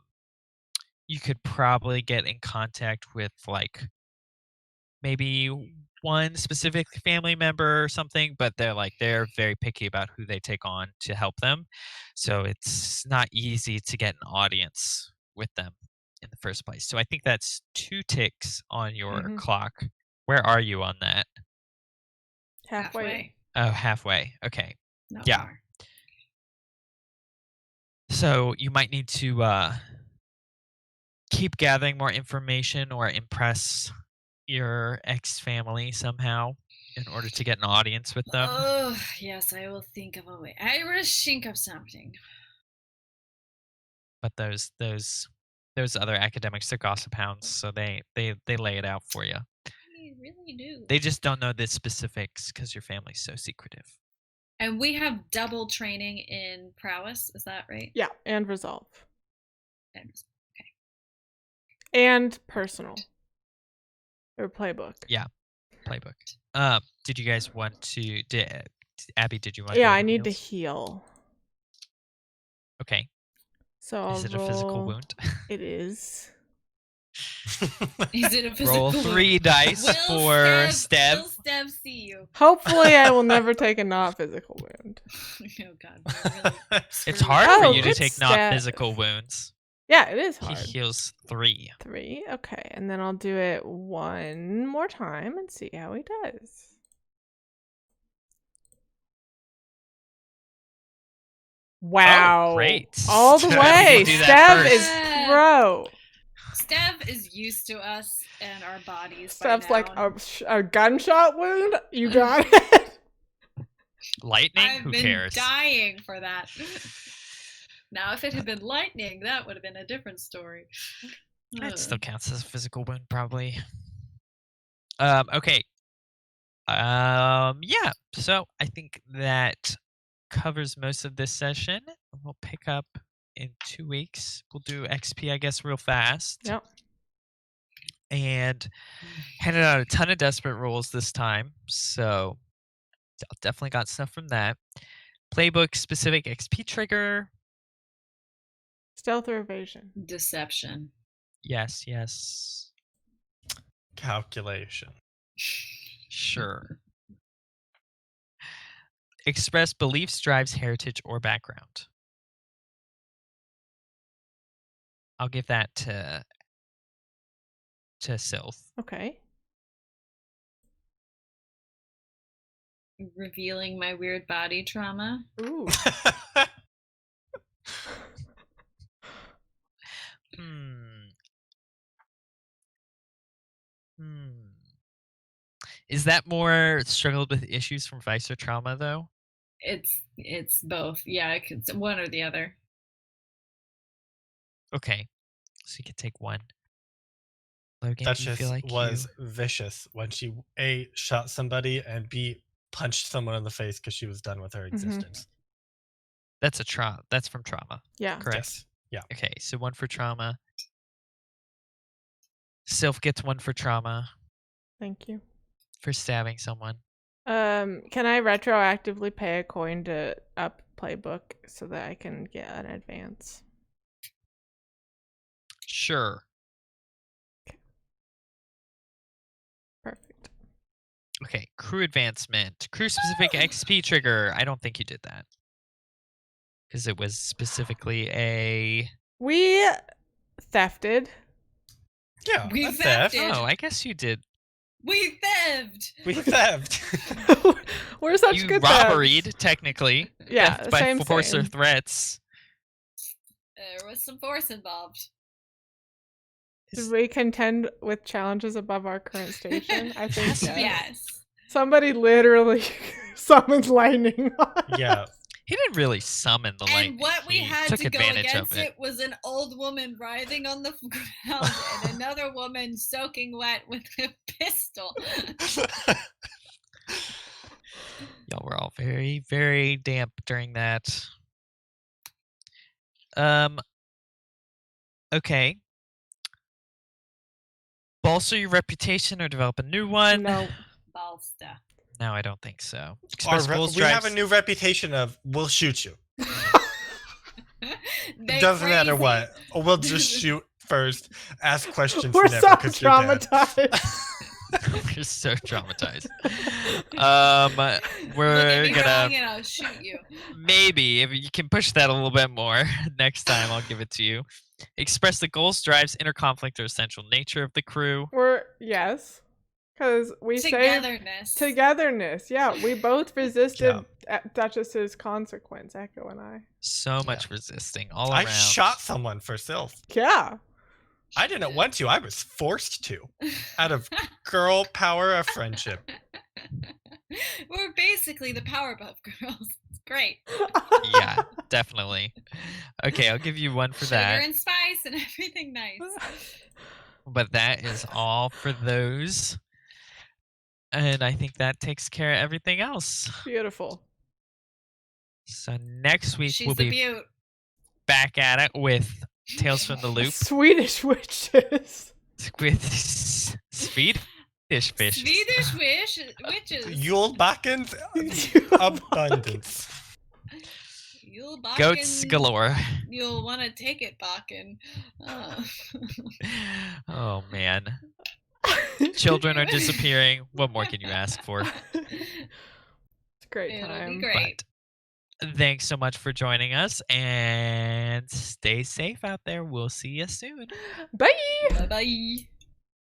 you could probably get in contact with like maybe one specific family member or something, but they're very picky about who they take on to help them. So it's not easy to get an audience with them in the first place. So I think that's 2 ticks on your clock. Where are you on that? Halfway. Oh, halfway. Okay. Not Yeah. far. So you might need to keep gathering more information or impress your ex-family somehow in order to get an audience with them. Oh, yes, I will think of a way. I will think of something. But those other academics are gossip hounds, so they lay it out for you. We really do. They just don't know the specifics because your family's so secretive. And we have double training in prowess, is that right? Yeah, and resolve. Okay. And personal. Or playbook. Yeah, playbook. Did you guys want to? Abby, did you want? Yeah, to I need to heal. Okay. So is it a physical wound? It is. Is it a physical Roll 3 dice for Stev. Will Stev see you? Hopefully, I will never take a not physical wound. Oh God, we're really It's hard for Oh, you to good take not stat. physical wounds. Yeah, it is He hard. heals 3. 3. Okay, and then I'll do it one more time and see how he does. Wow. Oh, great. All the Stev, way. you do that Stev first. is pro. Stev is used to us and our bodies. Stev's by like now. a gunshot wound. You got it. Lightning? I've Who been cares? dying for that. Now, if it had been lightning, that would have been a different story. That still counts as a physical wound, probably. Okay. Yeah. So I think that covers most of this session. We'll pick up in 2 weeks. We'll do XP, I guess, real fast. Yep. And handed out a ton of desperate rolls this time. So definitely got stuff from that. Playbook specific XP trigger. Stealth or evasion? Deception. Yes. Calculation. Sure. Express beliefs, drives, heritage, or background. I'll give that to Sylph. Okay. Revealing my weird body trauma. Ooh. Is that more struggled with issues from vice or trauma, though? It's both. Yeah, it's one or the other. Okay. So you can take one. Logan, do you Duchess feel like was vicious when she A, shot somebody, and B, punched someone in the face because she was done with her existence. That's that's from trauma. Yeah. Correct. Yes. Yeah. Okay, so 1 for trauma. Sylph gets 1 for trauma Thank you. for stabbing someone. Can I retroactively pay a coin to up playbook so that I can get an advance? Sure. Perfect. Okay, crew advancement. Crew specific XP trigger. I don't think you did that. Because it was specifically a... We thefted. Yeah. We that's theft. thefted. Oh, I guess you did. We theft. We theft. We're such You good robberied, thefts. technically. Yeah, Theft by same. force or threats. There was some force involved. Did we contend with challenges above our current station? I think yes. Yes. Somebody literally summoned lightning. Yeah. He didn't really summon the lightning. And what we He had took to go advantage against of it was an old woman writhing on the ground and another woman soaking wet with a pistol. Y'all were all very, very damp during that. Okay. Bolster your reputation or develop a new one? No. Balsta. No, I don't think so. We Express Wolves have a drives- new reputation of we'll shoot you. They Doesn't matter crazy. what. Or we'll just shoot first. Ask questions We're never so because you're dead. traumatized. We're so traumatized. Look at We're me gonna wrong and I'll shoot you. maybe if you can push that a little bit more next time, I'll give it to you. Express the goals, drives, inner conflict, or essential nature of the crew. Yes. Because we say Togetherness. togetherness. Yeah, we both resisted Duchess's consequence, Echo and I. So much resisting all I around. shot someone for Sylph. Yeah. I didn't want to. I was forced to. Out of girl power of friendship. We're basically the Powerpuff Girls. It's great. Yeah, definitely. Okay, I'll give you one for Sugar that. and spice and everything nice. But that is all for those. And I think that takes care of everything else. Beautiful. So next week She's we'll the be beaut. back at it with Tales from the Loop Swedish witches. with Swedish fish. Swedish witches. Yulebakken's abundance. You'll Bakken, Goats galore. You'll want to take it, Bakken. Oh. Oh man. Children are disappearing. What more can you ask for? It's a great It'll time. be great. But thanks so much for joining us and stay safe out there. We'll see you soon. Bye. Bye bye.